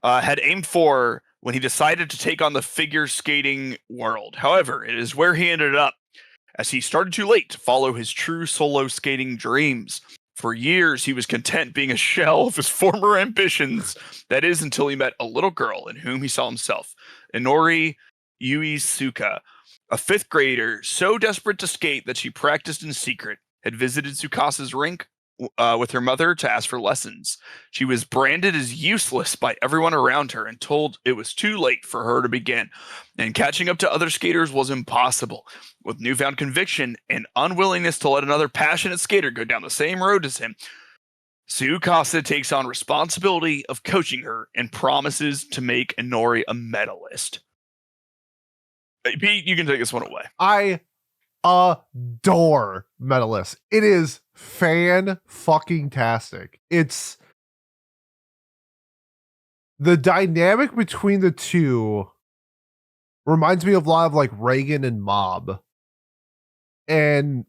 had aimed for when he decided to take on the figure skating world. However, it is where he ended up, as he started too late to follow his true solo skating dreams. For years, he was content being a shell of his former ambitions. That is, until he met a little girl in whom he saw himself, Inori Uisuka, a 5th grader so desperate to skate that she practiced in secret, had visited Tsukasa's rink with her mother to ask for lessons. She was branded as useless by everyone around her and told it was too late for her to begin, and catching up to other skaters was impossible. With newfound conviction and unwillingness to let another passionate skater go down the same road as him, Tsukasa takes on responsibility of coaching her and promises to make Inori a medalist. Pete, you can take this one away. I adore Medalist. It is fan-fucking-tastic. It's the dynamic between the two reminds me of a lot of like Reagan and Mob. And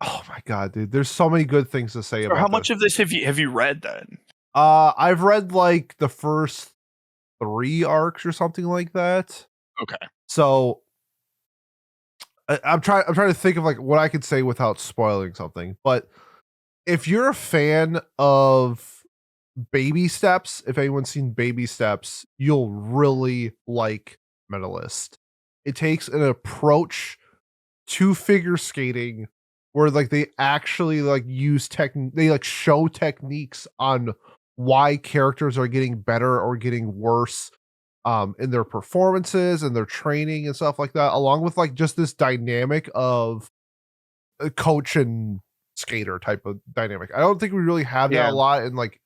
oh my god, dude, there's so many good things to say about how much of this have you read then? I've read like the first 3 arcs or something like that. Okay. So I'm trying to think of like what I could say without spoiling something. But if you're a fan of Baby Steps, if anyone's seen Baby Steps, you'll really like Medalist. It takes an approach to figure skating where like they actually like use they like show techniques on why characters are getting better or getting worse in their performances and their training and stuff like that, along with like just this dynamic of a coach and skater type of dynamic. I don't think we really have that a lot in like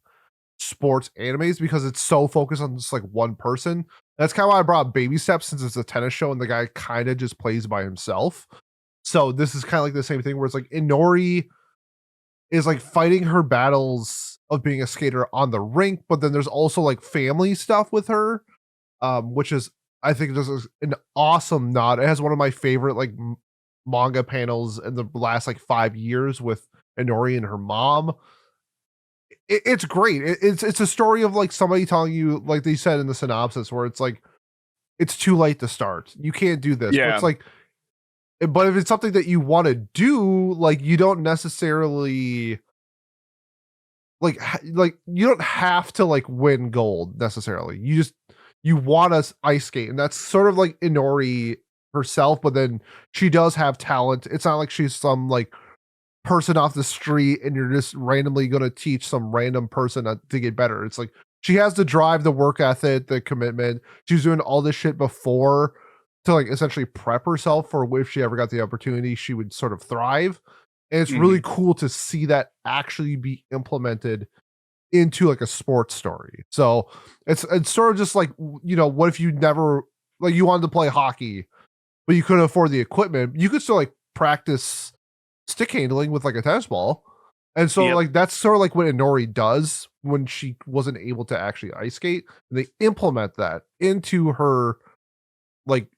sports animes because it's so focused on just like one person. That's kind of why I brought Baby Steps, since it's a tennis show and the guy kind of just plays by himself. So this is kind of like the same thing where it's like Inori is like fighting her battles of being a skater on the rink, but then there's also like family stuff with her, which is I think this is an awesome nod. It has one of my favorite like manga panels in the last like 5 years with Inori and her mom. It's great. It's a story of like somebody telling you, like they said in the synopsis, where it's like it's too late to start. You can't do this. But Yeah. it's like, but if it's something that you want to do, like you don't necessarily like you don't have to like win gold necessarily. You want to ice skate, and that's sort of like Inori herself. But then she does have talent. It's not like she's some like person off the street and you're just randomly going to teach some random person to get better. It's like she has the drive, the work ethic, the commitment. She's doing all this shit before to like essentially prep herself for if she ever got the opportunity, she would sort of thrive. And it's really cool to see that actually be implemented into like a sports story. So it's sort of just like, you know, what if you never like you wanted to play hockey, but you couldn't afford the equipment? You could still like practice stick handling with like a tennis ball. And so like that's sort of like what Inori does when she wasn't able to actually ice skate. And they implement that into her like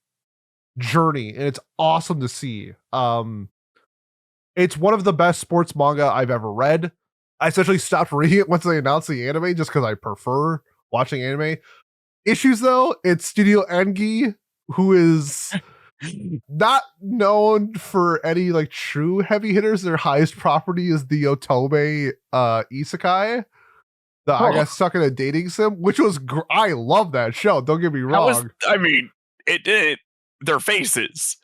journey, and it's awesome to see. It's one of the best sports manga I've ever read. I essentially stopped reading it once they announced the anime just because I prefer watching anime. Issues though, it's Studio Engi, who is not known for any like true heavy hitters. Their highest property is the Otome Isekai. I got stuck in a dating sim, which was I love that show. Don't get me wrong. I mean, it did. Their faces.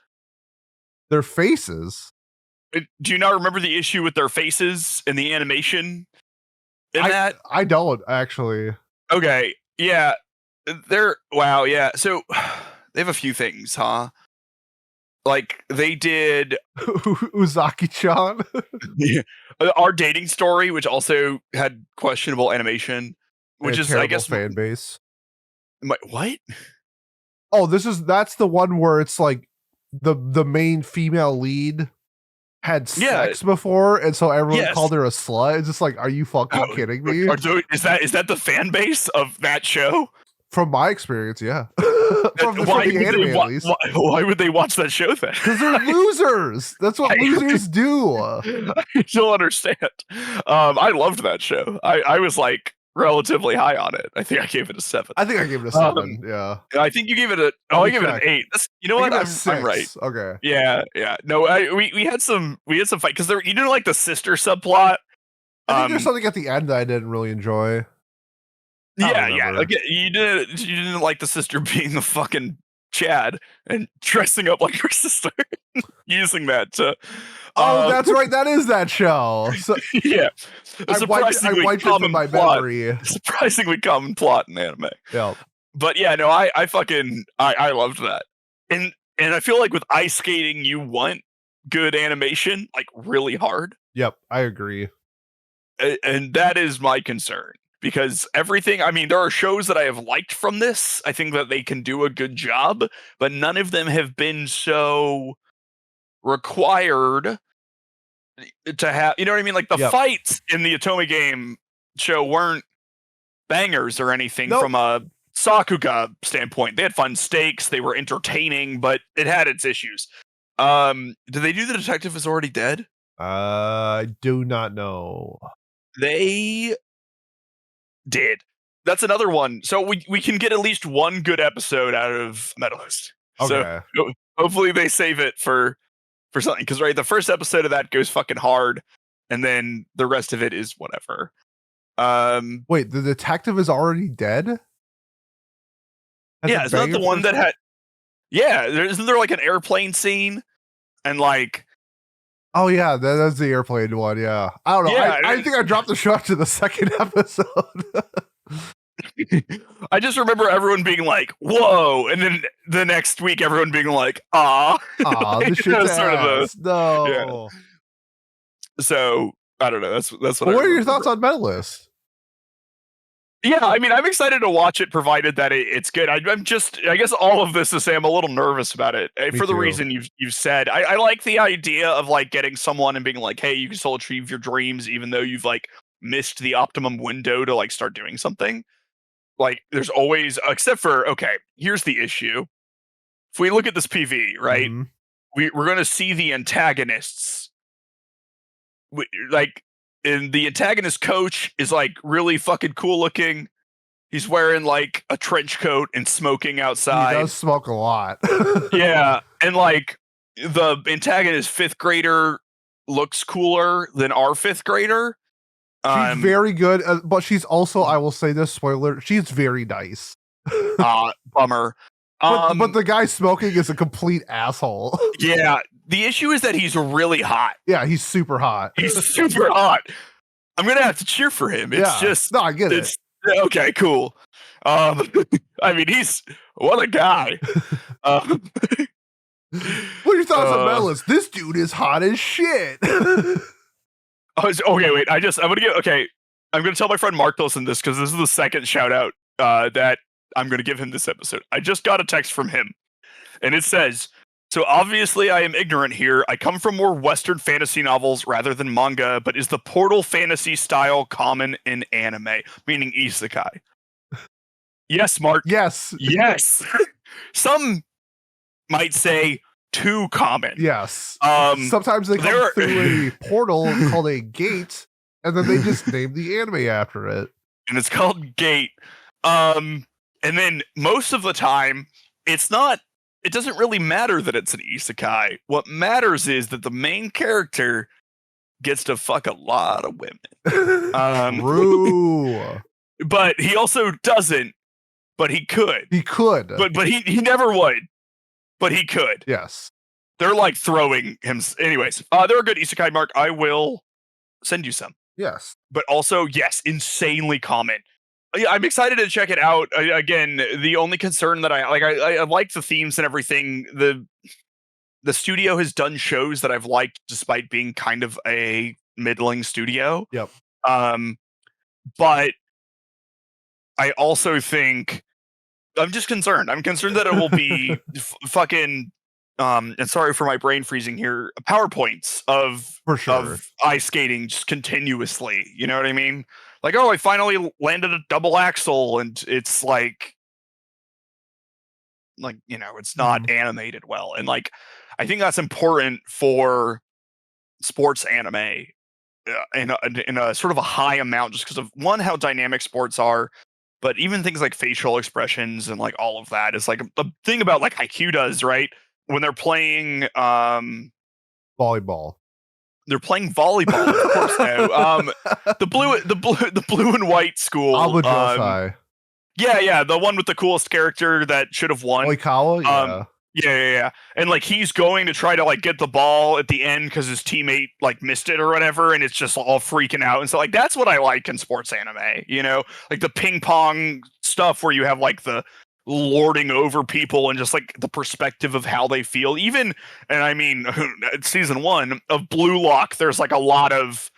Their faces. Do you not remember the issue with their faces in the animation? I don't actually. Okay, yeah, wow, yeah. So they have a few things, huh? Like they did Uzaki-chan. Yeah. Our dating story, which also had questionable animation, which is I guess fan base. What? Oh, that's the one where it's like the main female lead had sex before, and so everyone called her a slut. It's just like, are you fucking kidding me? Is that the fan base of that show? From my experience, yeah. from the anime, at least. Why would they watch that show then? Because they're losers. That's what losers do. I don't understand. I loved that show. I was like relatively high on it. I think I gave it a 7. I think I gave it a 7. Yeah. I think you gave it I gave it an 8. You know what? I'm right. Okay. Yeah. No, we had some fight because you didn't like the sister subplot. I think there's something at the end that I didn't really enjoy. Yeah. Like, you didn't like the sister being the fucking Chad and dressing up like her sister, using that to. Oh, that's right. That is that show. So, yeah, I wiped it from my memory. Surprisingly common plot in anime. Yeah, but yeah, no, I loved that, and I feel like with ice skating, you want good animation, like really hard. Yep, I agree, and that is my concern. Because everything, I mean, there are shows that I have liked from this. I think that they can do a good job, but none of them have been so required to have, you know what I mean? Like the fights in the Otome game show weren't bangers or anything from a Sakuga standpoint. They had fun stakes, they were entertaining, but it had its issues. Did they do The Detective Is Already Dead? I do not know. They did. That's another one. So we can get at least one good episode out of Medalist. Okay. So hopefully they save it for something. Because the first episode of that goes fucking hard, and then the rest of it is whatever. Wait, The Detective Is Already Dead? Is that the one that had? Yeah, isn't there like an airplane scene, and like. Oh yeah, that's the airplane one. Yeah, I don't know. Yeah, I think I dropped the show after the second episode. I just remember everyone being like, "Whoa!" and then the next week, everyone being like, "Ah, this shit's ass." No. Yeah. So I don't know. That's what. What are your thoughts on Medalist? Yeah, I mean, I'm excited to watch it, provided that it's good. I guess all of this to say I'm a little nervous about it Me for the too. reason you've said. I like the idea of like getting someone and being like, hey, you can still achieve your dreams even though you've like missed the optimum window to like start doing something. Like, there's always, except for, okay, here's the issue. If we look at this PV, right, Mhm. we're going to see the antagonists. Like, and the antagonist coach is like really fucking cool looking. He's wearing like a trench coat and smoking He outside. does smoke a lot. Yeah, and like the antagonist fifth grader looks cooler than our fifth grader. She's very good, but she's also, I will say this, spoiler, she's very nice. Bummer. But the guy smoking is a complete asshole. Yeah, the issue is that he's really hot. Yeah, he's super hot. He's super hot. I'm gonna have to cheer for him. It's just no, I get it. Okay, cool. I mean, what a guy. What are your thoughts on Medalist? This dude is hot as shit. Okay, wait. I'm gonna tell my friend Mark to listen to this because this is the second shout out that I'm gonna give him this episode. I just got a text from him, and it says, "So obviously I am ignorant here. I come from more Western fantasy novels rather than manga, but is the portal fantasy style common in anime, meaning isekai?" Yes, Mark. Yes. Yes. Some might say too common. Yes. Sometimes they come through a portal called a gate, and then they just name the anime after it. And it's called Gate. And then most of the time, it doesn't really matter that it's an isekai. What matters is that the main character gets to fuck a lot of women. True. But he also doesn't. But he could. He could. But he never would. But he could. Yes. They're like throwing him. Anyways, they're a good isekai, Mark. I will send you some. Yes. But also, yes, insanely common. I'm excited to check it out. Again, the only concern that I like the themes and everything. The studio has done shows that I've liked despite being kind of a middling studio. Yep. But I also think I'm just concerned. I'm concerned that it will be fucking and sorry for my brain freezing here, PowerPoints of ice skating just continuously. You know what I mean? Like, oh, I finally landed a double axel, and it's like it's not animated well. And like, I think that's important for sports anime in a sort of a high amount, just because of one, how dynamic sports are, but even things like facial expressions and like all of that is like the thing about like IQ does, right? When they're playing volleyball. They're playing volleyball, of course. Now, the blue and white school. Yeah, the one with the coolest character that should have won. Oikawa, yeah. And like he's going to try to like get the ball at the end because his teammate like missed it or whatever, and it's just all freaking out. And so like that's what I like in sports anime, like the ping pong stuff where you have like the lording over people and just like the perspective of how they feel. Even, and I mean, season 1 of Blue Lock, there's like a lot of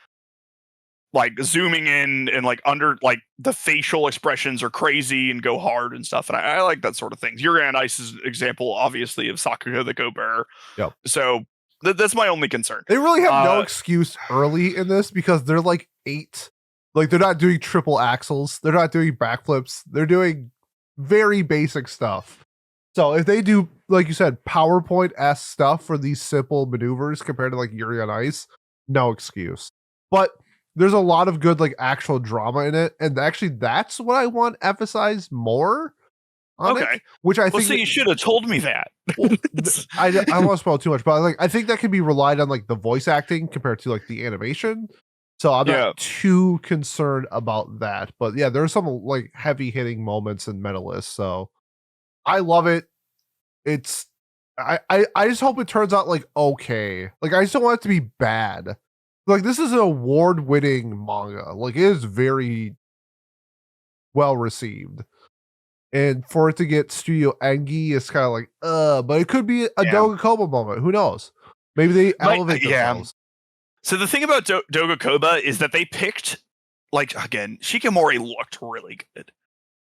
like zooming in and like under like the facial expressions are crazy and go hard and stuff. And I like that sort of thing. Yuri on Ice is an example, obviously, of Sakuga the Go Bear. Yep. So that's my only concern. They really have no excuse early in this because they're like 8. Like they're not doing triple axles. They're not doing backflips. They're doing very basic stuff. So if they do, like you said, PowerPoint-esque stuff for these simple maneuvers compared to like Yuri on Ice, no excuse. But there's a lot of good like actual drama in it, and actually that's what I want emphasized more on it, which I think you should have told me that. I don't want to spoil too much, but like I think that can be relied on like the voice acting compared to like the animation. So I'm not too concerned about that. But yeah, there's some like heavy hitting moments in Medalist. So I love it. It's I just hope it turns out like okay. Like I just don't want it to be bad. Like this is an award-winning manga. Like it is very well received. And for it to get Studio Engi is kind of like, but it could be a Dogakoba moment. Who knows? Maybe they elevate themselves. So the thing about Dogakoba is that they picked like, again, Shikamori looked really good.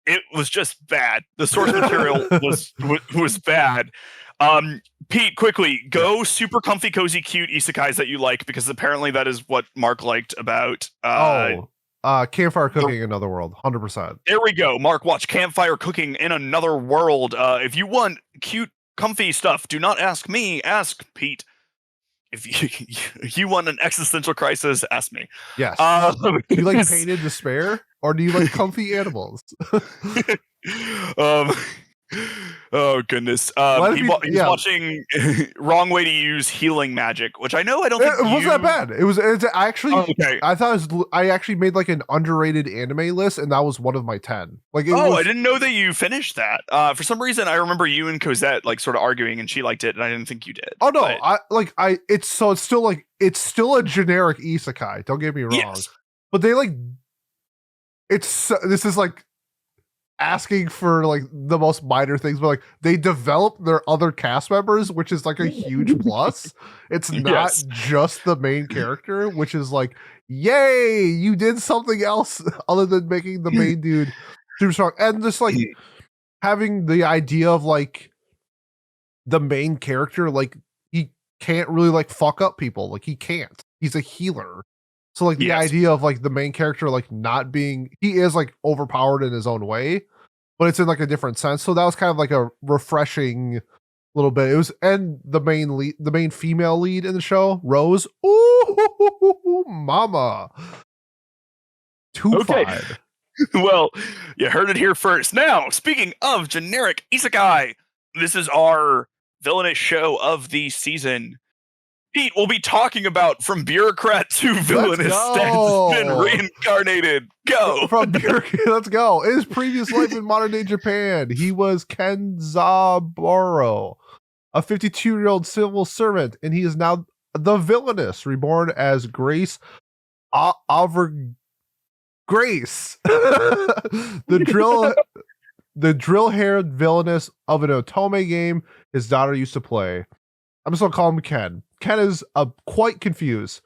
It was just bad. The source material was bad. Pete, quickly, go super comfy, cozy, cute isekais that you like, because apparently that is what Mark liked about Campfire Cooking in Another World, 100%. There we go. Mark, watch Campfire Cooking in Another World. If you want cute, comfy stuff, do not ask me, ask Pete. If you want an existential crisis, ask me. Yes. Do you like painted despair, or do you like comfy animals? Oh goodness. He's watching Wrong Way to Use Healing Magic, which I know I don't think it wasn't that bad. It's actually okay. I thought I actually made like an underrated anime list, and that was one of my 10. Like, I didn't know that you finished that. For some reason, I remember you and Cosette like sort of arguing, and she liked it, and I didn't think you did. Oh no, it's still a generic isekai. Don't get me wrong, yes. But they this is like asking for like the most minor things, but like they develop their other cast members, which is like a huge plus. It's not just the main character, which is like, yay, you did something else other than making the main dude super strong. And just like having the idea of like the main character, like he can't really like fuck up people. Like he can't. He's a healer. So like the idea of like the main character like not being, he is like overpowered in his own way, but it's in like a different sense. So that was kind of like a refreshing little bit. It was, and the main female lead in the show, Rose. Ooh, mama. 2-5. Well, you heard it here first. Now, speaking of generic isekai, this is our Villainous show of the season. Pete will be talking about From Bureaucrat to Villainous that's been reincarnated. Go! From Bureaucrat, let's go. In his previous life in modern day Japan, he was Kenzaburo, a 52-year-old civil servant, and he is now the Villainous, reborn as Grace Grace, the drill-haired Villainous of an Otome game his daughter used to play. I'm just gonna call him Ken. Ken is quite confused.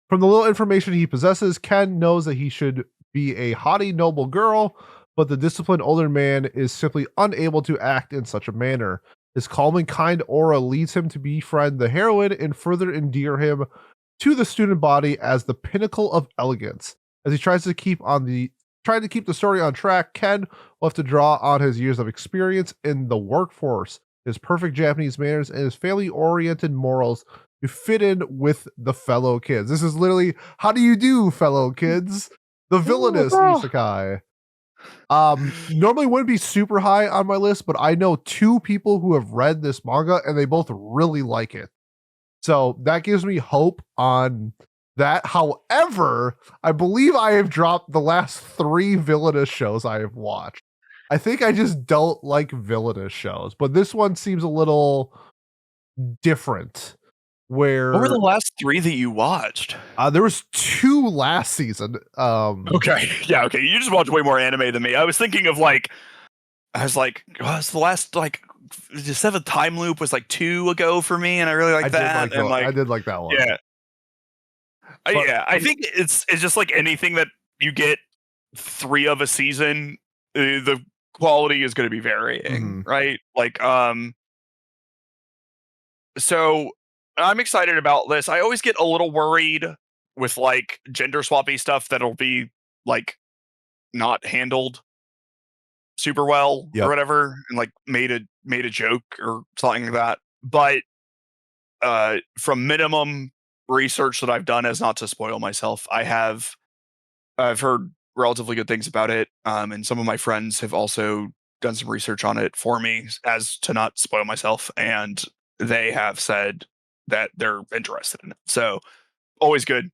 From the little information he possesses, Ken knows that he should be a haughty, noble girl, but the disciplined older man is simply unable to act in such a manner. His calm and kind aura leads him to befriend the heroine and further endear him to the student body as the pinnacle of elegance. As he tries to keep the story on track, Ken will have to draw on his years of experience in the workforce, his perfect Japanese manners, and his family-oriented morals to fit in with the fellow kids. This is literally, how do you do, fellow kids? The Villainous isekai. Normally wouldn't be super high on my list, but I know 2 people who have read this manga, and they both really like it. So that gives me hope on that. However, I believe I have dropped the last 3 Villainous shows I have watched. I think I just don't like Villainous shows, but this one seems a little different. What were the last 3 that you watched? There was 2 last season. Okay. Yeah, okay. You just watched way more anime than me. I was thinking of the last the 7th Time Loop was 2 ago for me, and I really liked that. I did like that one. Yeah. I think it's just like anything that you get 3 of a season, the quality is going to be varying, right? So I'm excited about this. I always get a little worried with gender swappy stuff that'll be not handled super well or whatever, and made a joke or something like that. But from minimum research that I've done, as not to spoil myself, I've heard relatively good things about it, and some of my friends have also done some research on it for me, as to not spoil myself, and they have said that they're interested in it. So always good.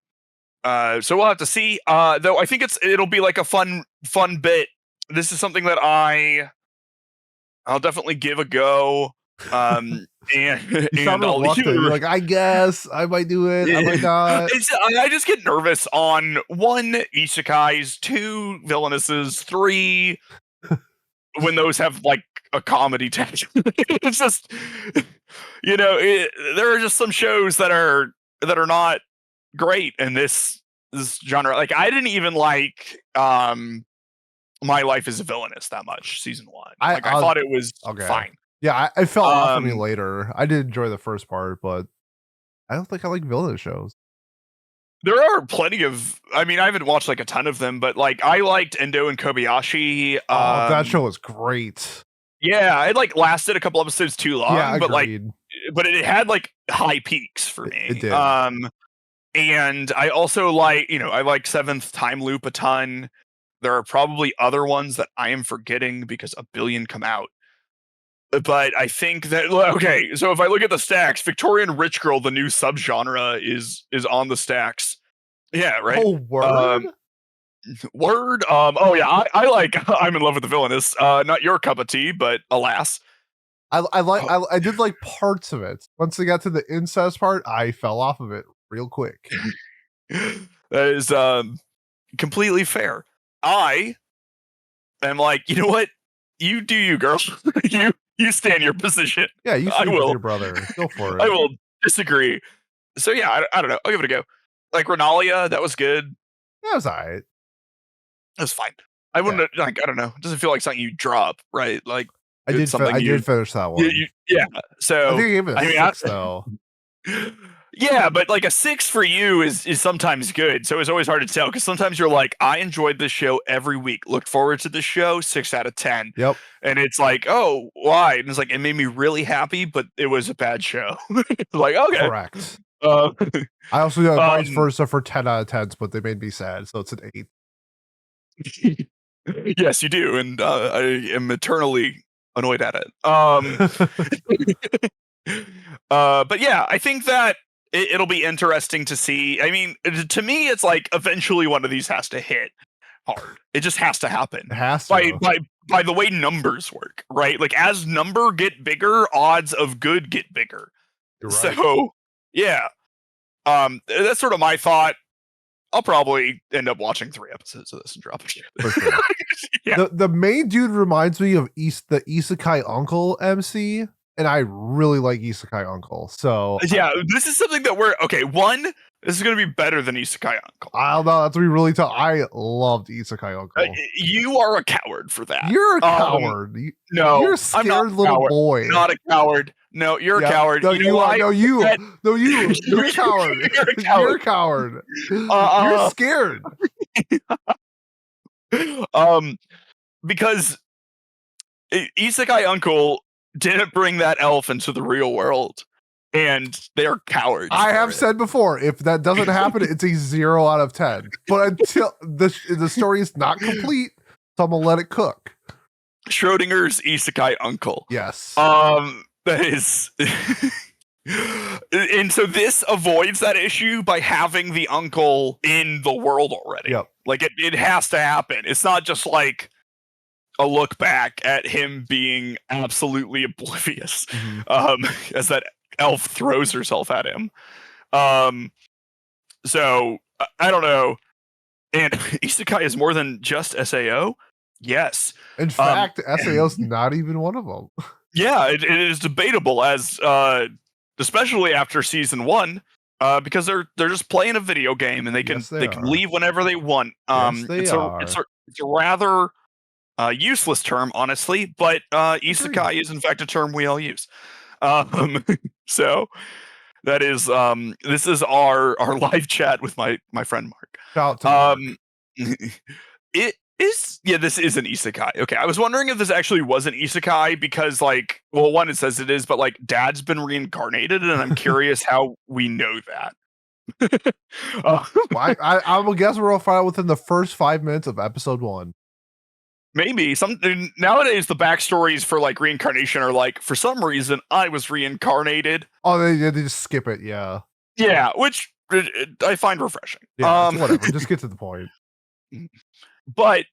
So we'll have to see. Though I think it'll be a fun bit. This is something that I'll definitely give a go. And I'll you're like, I guess I might do it. I might not. I just get nervous on 1 isekais, 2 villainesses, 3 when those have a comedy tension. It's just, there are just some shows that are not great, and this this genre. Like, I didn't even like My Life is a Villainous that much, season 1. I thought it was fine. Yeah, it fell off for me later. I did enjoy the first part, but I don't think I like villainous shows. There are plenty of. I mean, I haven't watched like a ton of them, but like I liked Endo and Kobayashi. That show was great. Yeah, it like lasted a couple episodes too long, Yeah, but it had like high peaks for me. It did. And I also like, I like Seventh Time Loop a ton. There are probably other ones that I am forgetting because a billion come out. But I think that, okay, so if I look at the stacks, Victorian Rich Girl, the new subgenre, is on the stacks. Yeah, right. Oh, word. Word. Oh yeah, I like. I'm in love with the Villainous. Not your cup of tea, but alas. I did like parts of it. Once they got to the incest part, I fell off of it real quick. That is completely fair. I am like, you know what? You do you, girl. you stand your position. Yeah, you sleep with your brother. Go for it. I will disagree. So yeah, I don't know. I'll give it a go. Like Renalia, that was good. That was alright. That was fine. I wouldn't like. I don't know. It doesn't feel like something you drop, right? Like I did finish that one. Yeah. So I think I gave it a 6 though. Yeah, but like a 6 for you is sometimes good. So it's always hard to tell because sometimes you're like, I enjoyed this show every week, looked forward to the show, 6 out of 10. Yep. And it's like, oh, why? And it's like, it made me really happy, but it was a bad show. Like, okay. Correct. I also got vice versa for 10 out of 10s, but they made me sad, so it's an 8. Yes, you do, and I am eternally annoyed at it. But yeah, I think that it'll be interesting to see. I mean, to me, it's like eventually one of these has to hit hard. It just has to happen. It has to. By the way numbers work, right? Like as number get bigger, odds of good get bigger. You're right. So yeah, that's sort of my thought. I'll probably end up watching 3 episodes of this and drop it. For sure. Yeah. The main dude reminds me of the Isekai Uncle MC, and I really like Isekai Uncle. So yeah, this is something that this is going to be better than Isekai Uncle. I don't know. That's what we really tell. I loved Isekai Uncle. You are a coward for that. You're a coward. No, you're a scared little boy. Not a coward. No, you're a coward. No, you're a coward. You're a coward. You're scared. Because Isekai Uncle didn't bring that elf into the real world, and they're cowards. I have said before, if that doesn't happen, it's a 0 out of 10. But until the story is not complete, so I'm gonna let it cook. Schrodinger's Isekai Uncle. Yes. That is. And so this avoids that issue by having the uncle in the world already. Yep. Like it has to happen. It's not just like a look back at him being absolutely oblivious as that elf throws herself at him. So I don't know. And Isekai is more than just SAO. Yes. In fact, SAO's not even one of them. Yeah, it is debatable as especially after season 1, because they're just playing a video game and they can leave whenever they want. It's a rather useless term, honestly, but isekai is in fact a term we all use. So that is this is our live chat with my friend Mark. Shout out to Mark. This is an isekai. Okay, I was wondering if this actually was an isekai because, like, well, one, it says it is, but like, Dad's been reincarnated, and I'm curious how we know that. I will guess we'll find out within the first 5 minutes of episode 1. Maybe nowadays the backstories for like reincarnation are like, for some reason I was reincarnated. Oh, they just skip it, yeah. Yeah, which I find refreshing. Yeah, whatever. Just get to the point. But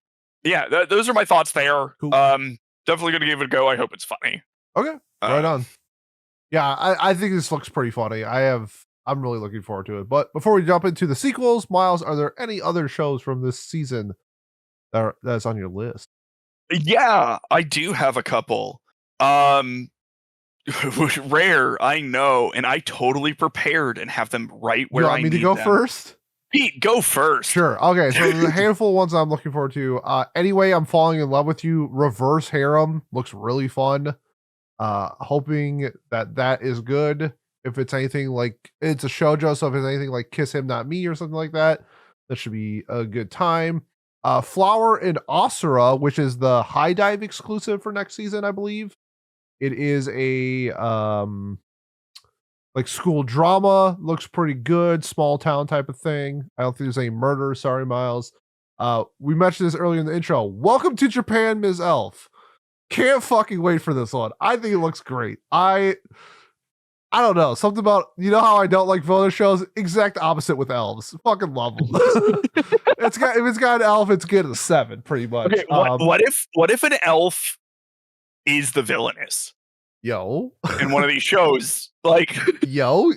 yeah, those are my thoughts there. Cool. Definitely gonna give it a go. I hope it's funny. Okay, right on. Yeah, I think this looks pretty funny. I'm really looking forward to it. But before we jump into the sequels, Miles, are there any other shows from this season that's on your list? Yeah, I do have a couple. Rare, I know, and I totally prepared and have them right where I need them. You want me to go first? Pete, go first. Sure. Okay, so there's a handful of ones I'm looking forward to. Anyway, I'm falling in love with you. Reverse harem looks really fun. Hoping that is good. If it's anything like, it's a shoujo, so if it's anything like Kiss Him Not Me or something like that, that should be a good time. Flower and Asura, which is the High Dive exclusive for next season, I believe. It is a like school drama, looks pretty good, small town type of thing. I don't think there's any murder. Sorry, Miles. We mentioned this earlier in the intro. Welcome to Japan, Ms. Elf. Can't fucking wait for this one. I think it looks great. I don't know. Something about, you know how I don't like photo shows? Exact opposite with elves. Fucking love them. If it's got an elf, it's good at a 7, pretty much. Okay, what if an elf is the villainess? Yo. In one of these shows, like Yo,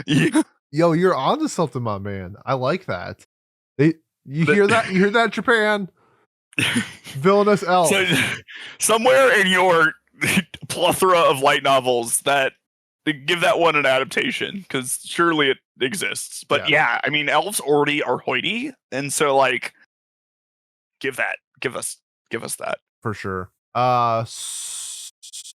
yeah. yo, you're onto something, my man. I like that. You hear that, Japan? Villainous elf. So, somewhere in your plethora of light novels, that give that one an adaptation, because surely it exists. But yeah, I mean, elves already are hoity, and so like, give us that for sure.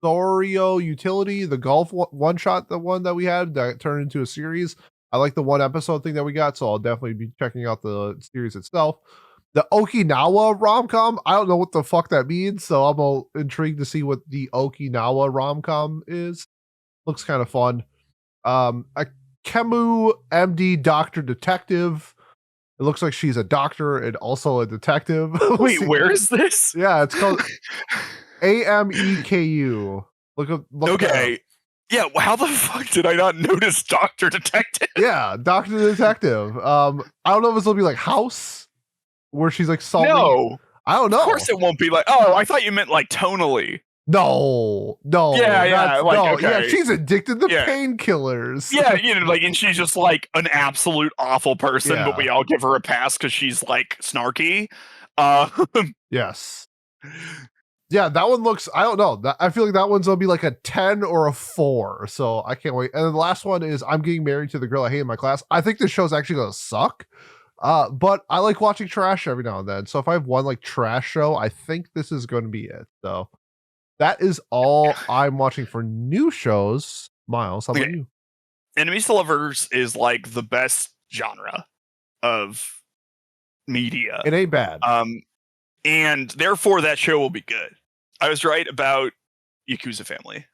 Sorio Utility, the golf one shot, the one that we had that turned into a series. I like the one episode thing that we got, so I'll definitely be checking out the series itself. The Okinawa rom-com, I don't know what the fuck that means, so I'm all intrigued to see what the Okinawa rom-com is. Looks kind of fun. A Kemu MD Doctor Detective. It looks like she's a doctor and also a detective. Wait, where is this? Yeah, it's called AMEKU. Look okay. Yeah, how the fuck did I not notice Doctor Detective? Yeah, Doctor Detective. I don't know if this will be like House, where she's like solving. No, I don't know. Of course, it won't be like. Oh, I thought you meant like tonally. No. Yeah, like, no, okay. yeah. She's addicted to painkillers. Yeah, like, and she's just like an absolute awful person, but we all give her a pass because she's like snarky. Yes. Yeah, that one looks. I don't know. I feel like that one's gonna be like a 10 or a 4. So I can't wait. And then the last one is I'm getting married to the girl I hate in my class. I think this show's actually gonna suck. But I like watching trash every now and then. So if I have one like trash show, I think this is going to be it. So that is all I'm watching for new shows. Miles, how about you? Enemies to Lovers is like the best genre of media. It ain't bad. And therefore that show will be good. I was right about Yakuza Family.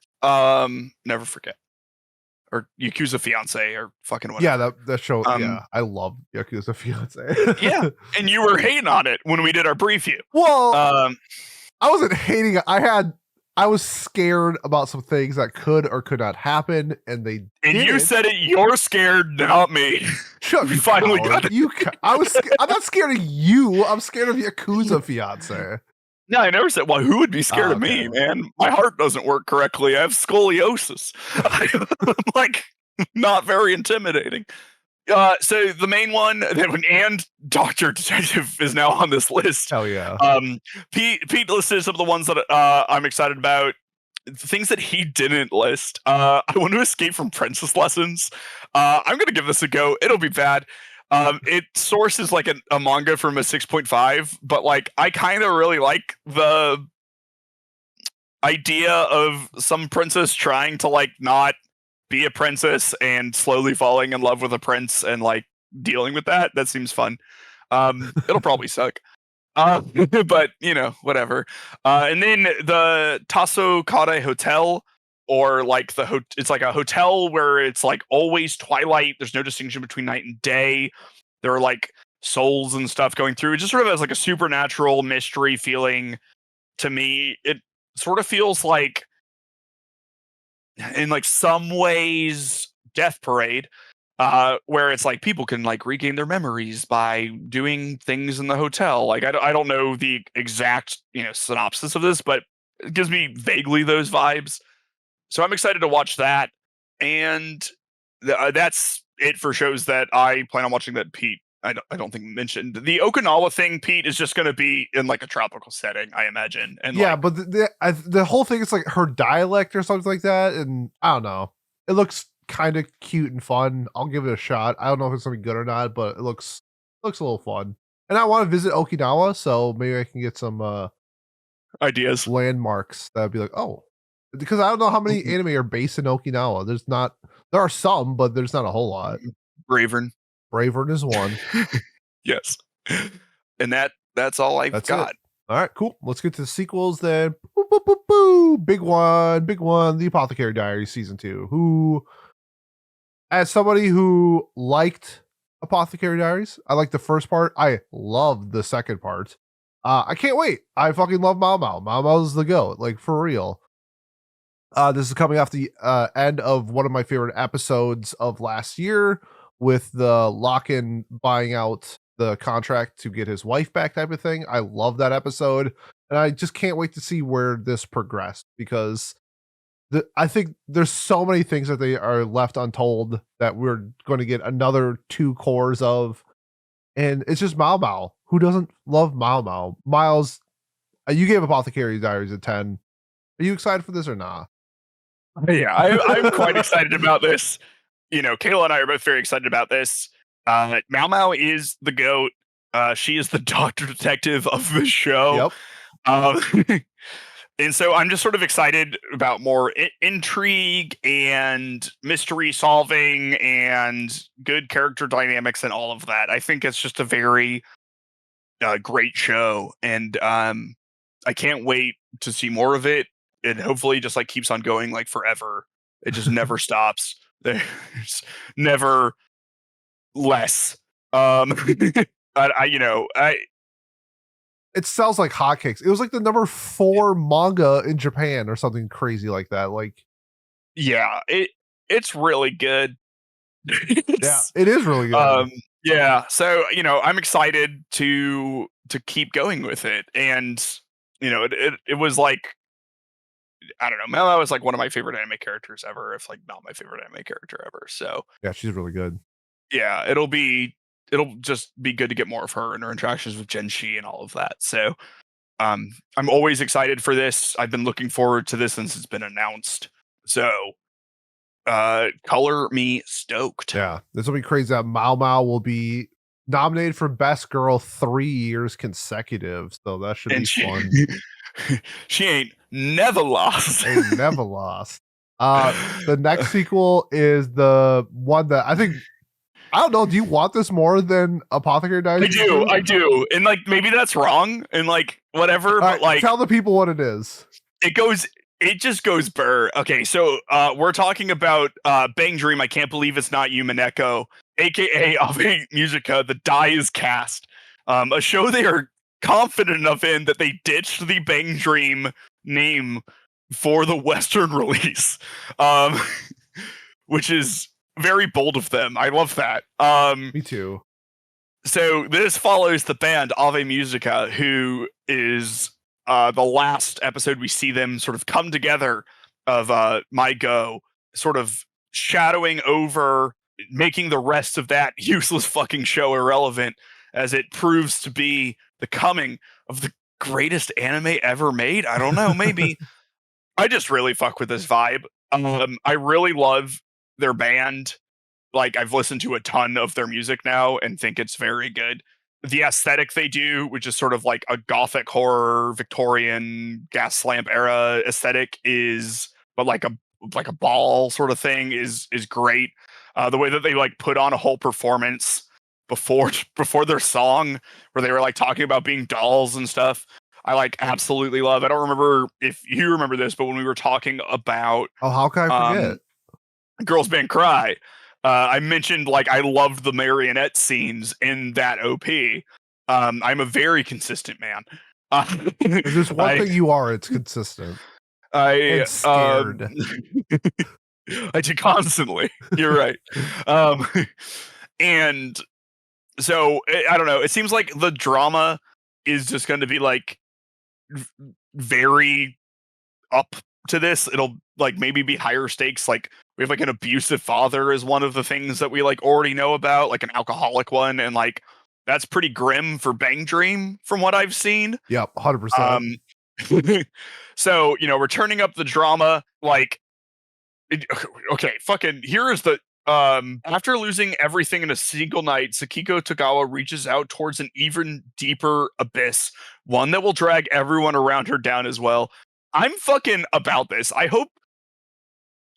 Never forget. Or Yakuza Fiance or fucking whatever. Yeah, that show. Yeah, I love Yakuza Fiance. Yeah, and you were hating on it when we did our preview. Well, I wasn't hating it. I was scared about some things that could or could not happen, and they. And you said it. You're scared, not me. Shut you finally got it. I'm not scared of you. I'm scared of Yakuza Fiance. No, I never said. Well, who would be scared of me, man? My heart doesn't work correctly. I have scoliosis. I'm like not very intimidating. So the main one, and Doctor Detective is now on this list. Hell yeah. Pete listed some of the ones that I'm excited about. Things that he didn't list. I want to escape from Princess Lessons. I'm gonna give this a go. It'll be bad. It sources like a manga from a 6.5, but like I kind of really like the idea of some princess trying to like not be a princess and slowly falling in love with a prince and like dealing with that. That seems fun. It'll probably suck. But you know, whatever. And then the Tasso Kare Hotel, or like it's like a hotel where it's like always twilight. There's no distinction between night and day. There are like souls and stuff going through. It just sort of has like a supernatural mystery feeling to me. It sort of feels like, in like some ways, Death Parade, where it's like people can like regain their memories by doing things in the hotel. Like I don't know the exact synopsis of this, but it gives me vaguely those vibes. So I'm excited to watch that, and that's it for shows that I plan on watching that Pete I don't think mentioned. The Okinawa thing, Pete, is just going to be in like a tropical setting, I imagine. And yeah, but the whole thing is like her dialect or something like that, and I don't know. It looks kind of cute and fun. I'll give it a shot. I don't know if it's gonna be good or not, but it looks a little fun. And I want to visit Okinawa, so maybe I can get some Ideas. landmarks that'd be like, oh, because I don't know how many anime are based in Okinawa. There are some, but there's not a whole lot. Bravern. Bravern is one. Yes. And that's all I've That's got. it. All right, cool. Let's get to the sequels then. Boo, boo, boo, boo. Big one. The Apothecary Diaries Season 2. Who, as somebody who liked Apothecary Diaries, I liked the first part. I loved the second part. I can't wait. I fucking love Mao Mao. Mao Mao's the GOAT, like for real. This is coming off the end of one of my favorite episodes of last year with the Lock-in buying out the contract to get his wife back type of thing. I love that episode. And I just can't wait to see where this progressed because I think there's so many things that they are left untold that we're going to get another 2 cores of. And it's just Mao Mao. Who doesn't love Mao Mao? Miles, you gave Apothecary Diaries a 10. Are you excited for this or not? Yeah, I'm quite excited about this. You know, Kayla and I are both very excited about this. Mao Mao is the GOAT. She is the doctor detective of the show. Yep. And so I'm just sort of excited about more intrigue and mystery solving and good character dynamics and all of that. I think it's just a very great show, and I can't wait to see more of it. And hopefully, just like keeps on going like forever. It just never stops. There's never less. It sells like hotcakes. It was like the number 4 manga in Japan or something crazy like that. Like, yeah, it's really good. yeah, it is really good. Yeah, so I'm excited to keep going with it, and it was like, I don't know, Mela was like one of my favorite anime characters ever, if like not my favorite anime character ever. So Yeah, she's really good. yeah, it'll just be good to get more of her and her interactions with Zenshu and all of that. So I'm always excited for this. I've been looking forward to this since it's been announced. So color me stoked. Yeah, this will be crazy that Mao Mao will be nominated for Best Girl 3 years consecutive. So that should be fun. She ain't never lost. Ain't never lost. The next sequel is the one that I think, I don't know. Do you want this more than Apothecary Diaries? I do. And like, maybe that's wrong and like, whatever, but like, tell the people what it is. It just goes burr. Okay, so we're talking about Bang Dream, I Can't Believe It's Not You, Mineko, aka Ave Musica, The Die Is Cast. A show they are confident enough in that they ditched the Bang Dream name for the Western release. Which is very bold of them. I love that. Me too. So this follows the band Ave Musica, who is the last episode we see them sort of come together of My Go, sort of shadowing over, making the rest of that useless fucking show irrelevant as it proves to be the coming of the greatest anime ever made. I don't know, maybe. I just really fuck with this vibe. I really love their band. Like, I've listened to a ton of their music now and think it's very good. The aesthetic they do, which is sort of like a gothic horror, Victorian gas lamp era aesthetic, but like a ball sort of thing is great. The way that they like put on a whole performance before their song, where they were like talking about being dolls and stuff, I like absolutely love. I don't remember if you remember this, but when we were talking about how can I forget Girls Band Cry, I mentioned like I loved the marionette scenes in that OP. I'm a very consistent man. If there's one thing you are, it's consistent. And scared. I do constantly. You're right. And so I don't know. It seems like the drama is just going to be like very up to this. It'll like maybe be higher stakes. Like we have like an abusive father is one of the things that we like already know about, like an alcoholic one, and like that's pretty grim for Bang Dream from what I've seen. Yep, 100%. So we're turning up the drama. Like Okay, fucking here is the after losing everything in a single night, Sakiko Tagawa reaches out towards an even deeper abyss, one that will drag everyone around her down as well. I'm fucking about this. I hope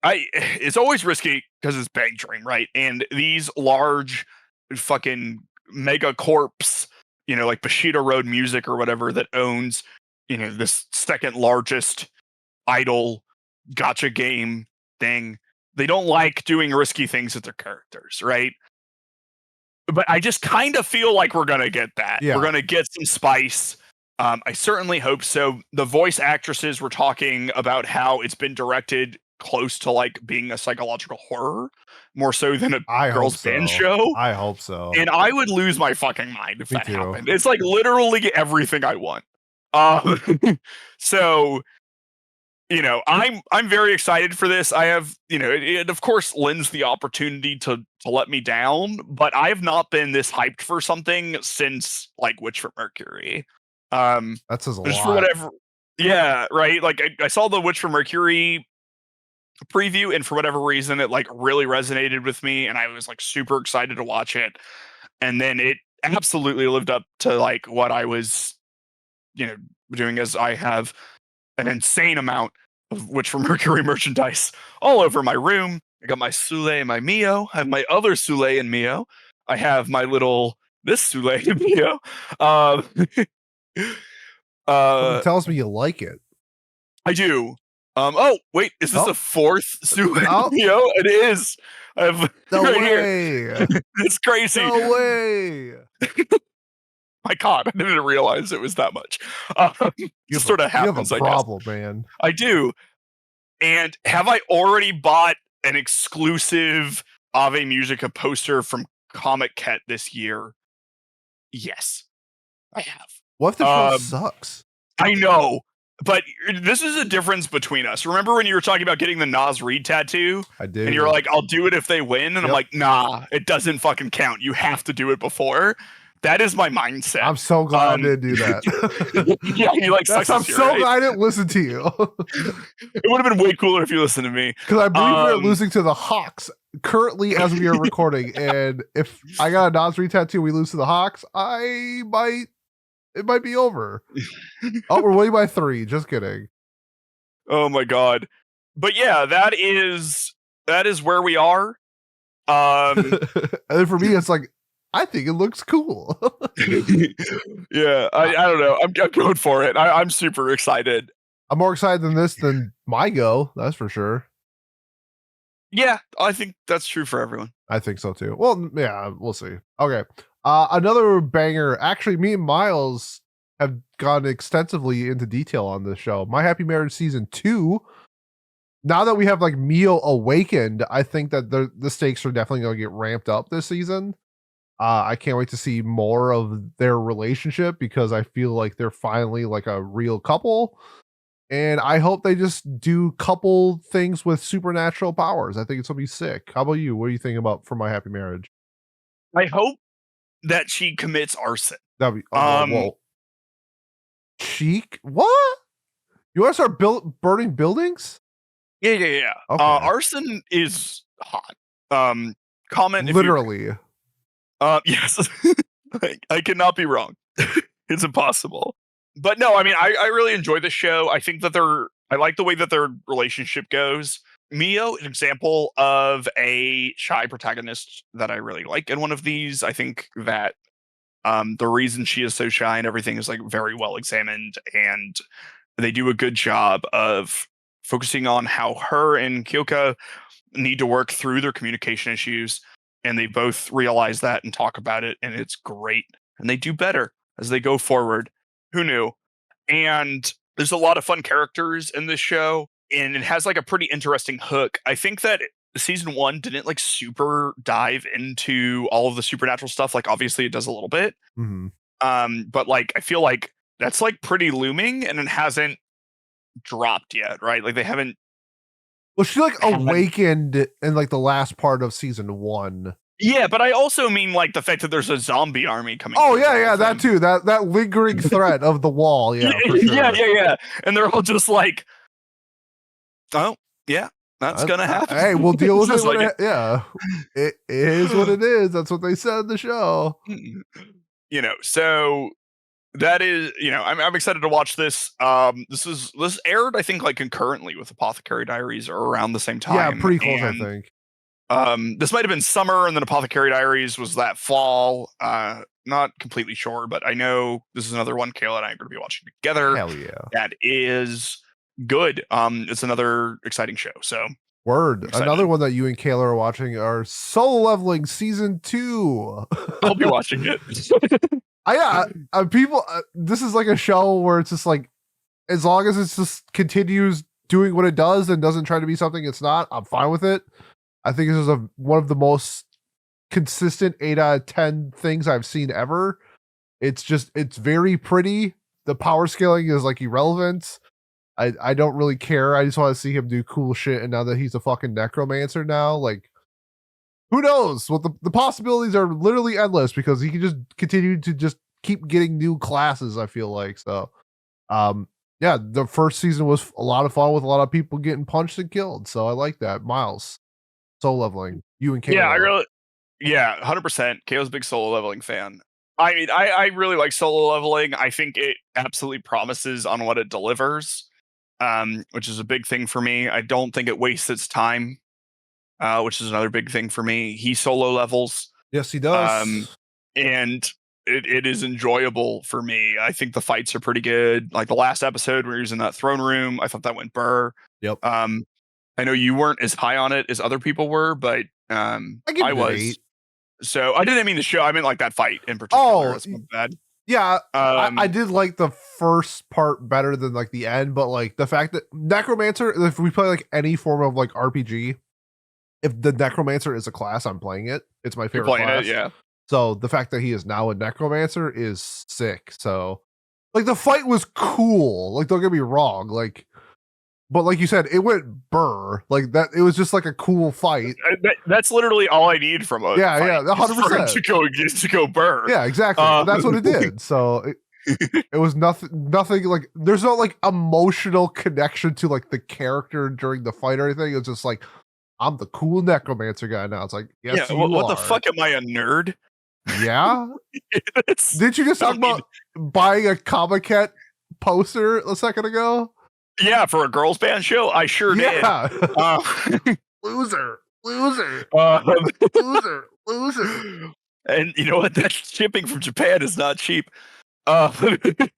it's always risky because it's Bang Dream, right? And these large fucking mega corps, like Bushido Road Music or whatever that owns, this second largest idol gotcha game thing. They don't like doing risky things with their characters, right? But I just kind of feel like we're going to get that. Yeah. We're going to get some spice. I certainly hope so. The voice actresses were talking about how it's been directed close to like being a psychological horror, more so than a girls' band show. I hope so. And I would lose my fucking mind if Me that too. happened. It's like literally everything I want. So I'm very excited for this. I have, it of course lends the opportunity to let me down, but I have not been this hyped for something since like Witch from Mercury. That says a lot. For whatever, yeah, right. Like I saw the Witch from Mercury preview, and for whatever reason, it like really resonated with me, and I was like super excited to watch it. And then it absolutely lived up to like what I was, doing, as I have an insane amount of Witch from Mercury merchandise all over my room. I got my Sule and my Mio. I have my other Sule and Mio. I have my this Sule and Mio. It tells me you like it. I do. Oh wait, is this a fourth Sule Oh. Mio? It is. I have No right way. Here. It's crazy. No way. My God, I didn't realize it was that much. It sort of happens. You have a problem, man. I do. And have I already bought an exclusive Ave Mujica poster from Comic Ket this year? Yes, I have. What if the show sucks? I know, but this is a difference between us. Remember when you were talking about getting the Nas Reed tattoo? I do. And you're like, I'll do it if they win. And I'm like, nah, it doesn't fucking count. You have to do it before. That is my mindset. I'm so glad I didn't do that. Yeah, you like I'm so glad I didn't listen to you. It would have been way cooler if you listened to me. Because I believe we're losing to the Hawks currently as we are recording. And if I got a Nas Reed tattoo, we lose to the Hawks, it might be over. Oh, we're winning by 3. Just kidding. Oh my God. But yeah, that is where we are. And then for me, it's like, I think it looks cool. Yeah, I don't know. I'm going for it. I'm super excited. I'm more excited than my go. That's for sure. Yeah, I think that's true for everyone. I think so too. Well, yeah, we'll see. Okay. Another banger. Actually, me and Miles have gone extensively into detail on this show. My Happy Marriage season 2. Now that we have like Mio awakened, I think that the stakes are definitely going to get ramped up this season. I can't wait to see more of their relationship because I feel like they're finally like a real couple. And I hope they just do couple things with supernatural powers. I think it's gonna be sick. How about you? What do you think about For My Happy Marriage? I hope that she commits arson. That'd be well. Cheek? What? You want to start burning buildings? Yeah. Okay. Arson is hot. Comment literally. Yes. I cannot be wrong. It's impossible. But no, I mean, I really enjoy the show. I think that I like the way that their relationship goes. Mio, an example of a shy protagonist that I really like in one of these. I think that the reason she is so shy and everything is like very well examined, and they do a good job of focusing on how her and Kyoka need to work through their communication issues, and they both realize that and talk about it, and it's great. And they do better as they go forward. Who knew? And there's a lot of fun characters in this show, and it has like a pretty interesting hook. I think that season 1 didn't like super dive into all of the supernatural stuff. Like obviously it does a little bit. Mm-hmm. But like I feel like that's like pretty looming, and it hasn't dropped yet, right? Like they haven't. Well, she like awakened in like the last part of season 1. Yeah, but I also mean like the fact that there's a zombie army coming. Oh yeah, that too. That lingering threat of the wall. Yeah, for sure. Yeah. And they're all just like, oh yeah, That's gonna happen. Hey, we'll deal with it. Just When like yeah, it is what it is. That's what they said in the show. So that is, I'm excited to watch this. This aired, I think, like concurrently with Apothecary Diaries or around the same Yeah, time. pretty close, I And think. this might have been summer, and then Apothecary Diaries was that fall. Not completely sure, but I know this is another one Kayla and I are going to be watching together. Hell yeah. That is good. It's another exciting show. So Word. excited. Another one that you and Kayla are watching are Solo Leveling Season 2. I'll be watching it. People, this is like a show where it's just like, as long as it just continues doing what it does and doesn't try to be something it's not, I'm fine with it. I think this is one of the most consistent 8 out of 10 things I've seen ever. It's very pretty. The power scaling is like irrelevant. I don't really care. I just want to see him do cool shit. And now that he's a fucking necromancer now, like, who knows? What the possibilities are literally endless because he can just continue to just keep getting new classes, I feel like. So, yeah, the first season was a lot of fun with a lot of people getting punched and killed. So I like that. Miles, Soul Leveling. You and Kayla. Yeah, 100%. Kayla's a big solo leveling fan. I mean, I really like solo leveling. I think it absolutely promises on what it delivers, which is a big thing for me. I don't think it wastes its time, which is another big thing for me. He solo levels. Yes, he does. And it is enjoyable for me. I think the fights are pretty good. Like the last episode where he was in that throne room, I thought that went burr. Yep. I know you weren't as high on it as other people were, but I was. 8. So I didn't mean the show. I meant like that fight in particular. That's bad. Yeah, I did like the first part better than like the end, but like the fact that Necromancer, if we play like any form of like RPG, if the Necromancer is a class, I'm playing it. It's my favorite class. Yeah. So the fact that he is now a Necromancer is sick. So like the fight was cool. Like don't get me wrong. Like, but like you said, it went burr. Like that. It was just like a cool fight. That's literally all I need from a fight. 100% to go burr. Yeah, exactly. That's what it did. So it was nothing like there's no like emotional connection to like the character during the fight or anything. It's just like I'm the cool necromancer guy now. It's like yes, what the fuck am I, a nerd? Yeah. Did you just talk about buying a Comic-Cat poster a second ago? Yeah, for a girls band show, I sure did. Loser. And you know what? That shipping from Japan is not cheap. It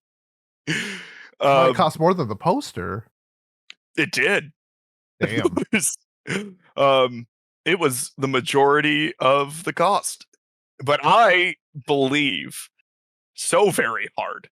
cost more than the poster. It did. Damn. It was the majority of the cost. But I believe so very hard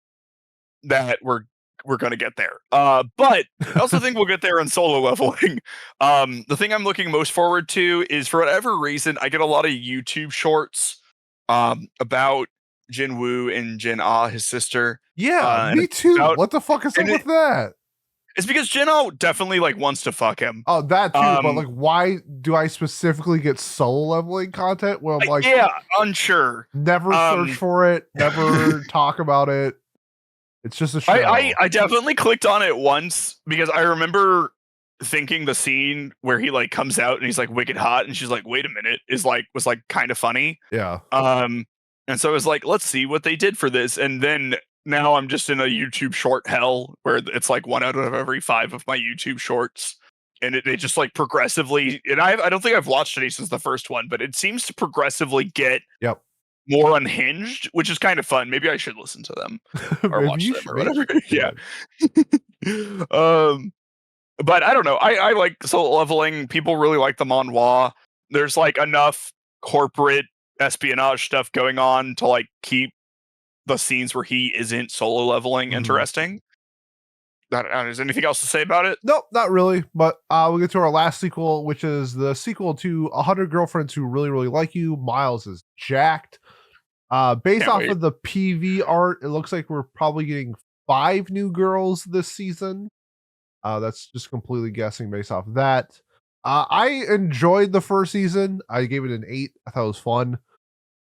that we're going to get there. But I also think we'll get there in solo leveling. The thing I'm looking most forward to is, for whatever reason, I get a lot of YouTube shorts about Jin Woo and Jin Ah, his sister. Yeah, me too. What the fuck is up with that? It's because Jin Ah definitely like wants to fuck him. Oh, that too. But like, why do I specifically get solo leveling content? Well, I'm like, yeah, unsure. Never search for it. Never talk about it. It's just a show. I definitely clicked on it once because I remember thinking the scene where he like comes out and he's like wicked hot and she's like, wait a minute, was like kind of funny. Yeah. And so I was like, let's see what they did for this. And then now I'm just in a YouTube short hell where it's like 1 out of every 5 of my YouTube shorts. And it just like progressively, and I don't think I've watched any since the first one, but it seems to progressively get more unhinged, which is kind of fun. Maybe I should listen to them or watch them or whatever. Yeah. But I don't know. I like solo leveling. People really like the manhwa. There's like enough corporate espionage stuff going on to like keep the scenes where he isn't solo leveling interesting. Is anything else to say about it? Nope, not really. But we'll get to our last sequel, which is the sequel to 100 Girlfriends Who Really, Really Like You. Miles is jacked. Based off of the PV art, it looks like we're probably getting 5 new girls this season. That's just completely guessing based off of that. I enjoyed the first season. I gave it an 8. I thought it was fun.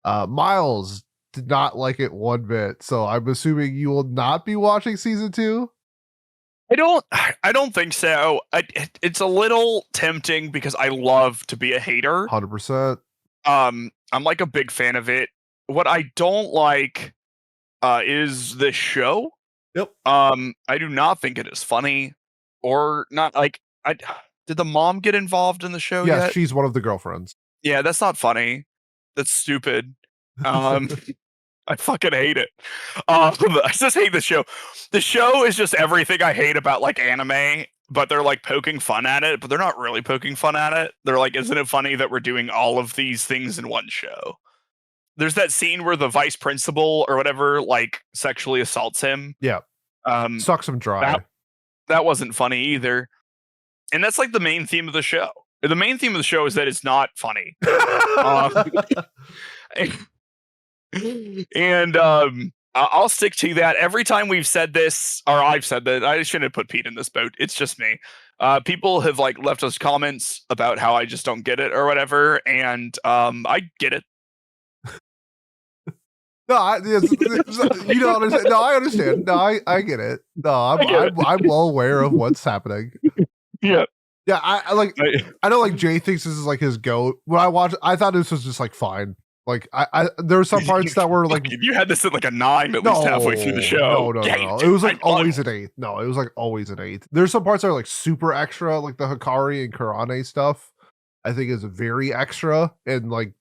Miles did not like it one bit, so I'm assuming you will not be watching season 2. I don't think so. It's a little tempting because I love to be a hater. 100%. I'm like a big fan of it. What I don't like is this show. Yep. I do not think it is funny or not. Like, did the mom get involved in the show Yes, yet? she's one of the girlfriends. Yeah, that's not funny. That's stupid. Um, I fucking hate it. I just hate the show. The show is just everything I hate about like anime, but they're like poking fun at it, but they're not really poking fun at it. They're like, isn't it funny that we're doing all of these things in one show? There's that scene where the vice principal or whatever like sexually assaults him. Yeah. Sucks him dry. That wasn't funny either. And that's like the main theme of the show. The main theme of the show is that it's not funny. And I'll stick to that. Every time we've said this, or I've said that, I shouldn't have put Pete in this boat. It's just me. People have like left us comments about how I just don't get it or whatever, and I get it. No, you don't understand. No, I understand. No, I get it. No, I'm well aware of what's happening. Yeah. Yeah, I know like Jay thinks this is like his goat. When I watched, I thought this was just like fine. Like there were some parts that were like you had this at like a 9 at least halfway through the show. No. It was like always an 8. No, it was like always an 8. There's some parts that are like super extra, like the Hikari and Kurane stuff. I think is very extra and like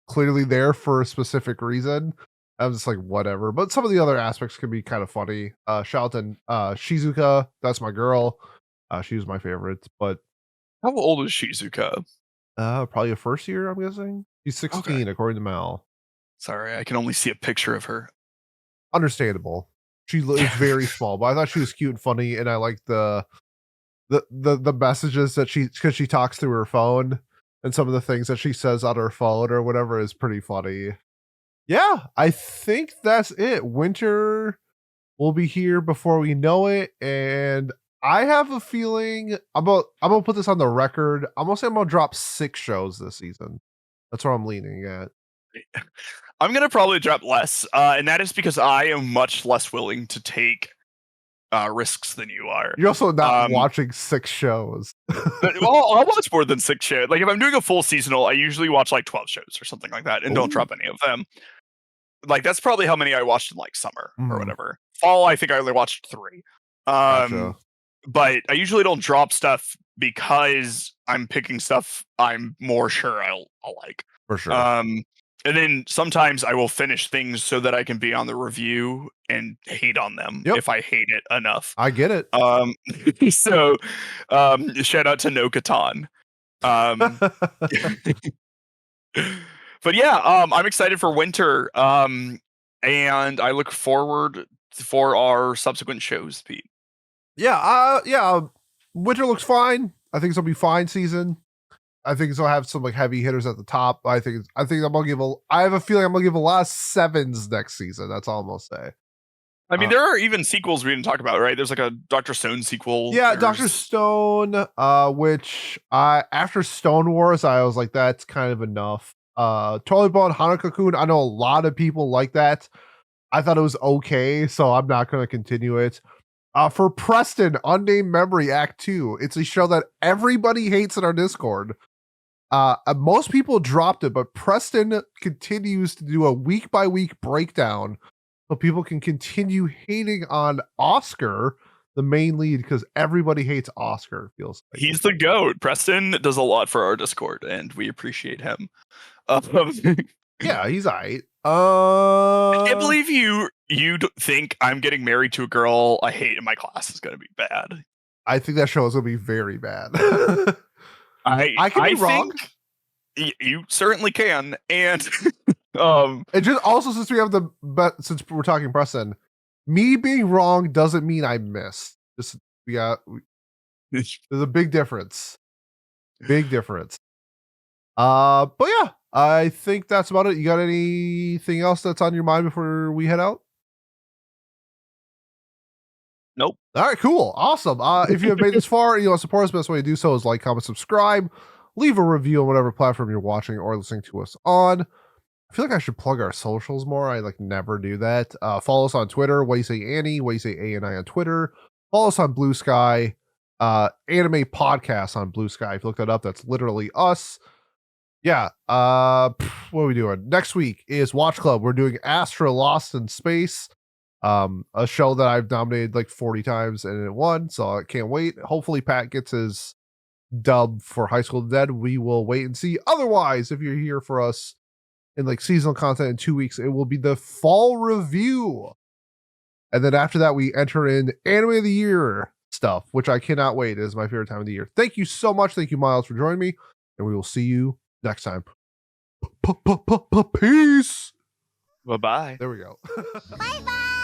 clearly there for a specific reason. I'm just like whatever. But some of the other aspects can be kind of funny. Shout out to Shizuka, that's my girl. She was my favorite. But how old is Shizuka? Probably a first year, I'm guessing. She's 16, according to Mal. Sorry, I can only see a picture of her. Understandable. She is very small, but I thought she was cute and funny, and I like the messages that because she talks through her phone, and some of the things that she says on her phone or whatever is pretty funny. Yeah, I think that's it. Winter will be here before we know it, and I have a feeling I'm gonna put this on the record. I'm gonna say I'm gonna drop 6 shows this season. That's where I'm leaning at. I'm gonna probably drop less, and that is because I am much less willing to take risks than you are. You're also not watching 6 shows. Well, I'll watch more than 6 shows. Like if I'm doing a full seasonal, I usually watch like 12 shows or something like that, and don't drop any of them. Like that's probably how many I watched in like summer or whatever. Fall, I think I only watched 3. Gotcha. But I usually don't drop stuff because I'm picking stuff I'm more sure I'll like. For sure. And then sometimes I will finish things so that I can be on the review and hate on them if I hate it enough. I get it. So shout out to No Katan. But yeah, I'm excited for winter. And I look forward for our subsequent shows, Pete. Yeah, winter looks fine. I think it's gonna be fine season. I think it's gonna have some like heavy hitters at the top. I think I'm gonna give I have a feeling I'm gonna give a lot of 7s next season. That's all I'm gonna say. I mean, there are even sequels we didn't talk about, right? There's like a Dr. Stone sequel. Yeah, Dr. Stone, which after Stone Wars, I was like, that's kind of enough. Totally Bone Hanako-kun, I know a lot of people like that. I thought it was okay, so I'm not gonna continue it. For Preston, Unnamed Memory Act 2. It's a show that everybody hates in our Discord. Most people dropped it, but Preston continues to do a week-by-week breakdown so people can continue hating on Oscar, the main lead, because everybody hates Oscar, it feels like. He's the GOAT. Preston does a lot for our Discord, and we appreciate him. Yeah, he's aight. I can't believe you think I'm getting married to a girl I hate in my class is going to be bad. I think that show is going to be very bad. I can be wrong. You certainly can, and and just also since since we're talking Preston, me being wrong doesn't mean I missed. There's a big difference. Big difference. But yeah, I think that's about it. You got anything else that's on your mind before we head out? Nope. All right, cool. Awesome. If you have made this far and you want to support us, the best way to do so is like, comment, subscribe, leave a review on whatever platform you're watching or listening to us on. I feel like I should plug our socials more. I like never do that. Follow us on Twitter. What do you say, Annie? What do you say, A and I on Twitter? Follow us on Blue Sky, anime podcast on Blue Sky. If you look that up, that's literally us. Yeah. What are we doing? Next week is Watch Club. We're doing Astra Lost in Space. A show that I've nominated like 40 times and it won, so I can't wait. Hopefully Pat gets his dub for High School Dead. We will wait and see. Otherwise, if you're here for us in like seasonal content in 2 weeks, it will be the fall review. And then after that, we enter in anime of the year stuff, which I cannot wait. It is my favorite time of the year. Thank you so much. Thank you, Miles, for joining me. And we will see you next time. Peace. Bye-bye. There we go. Bye bye.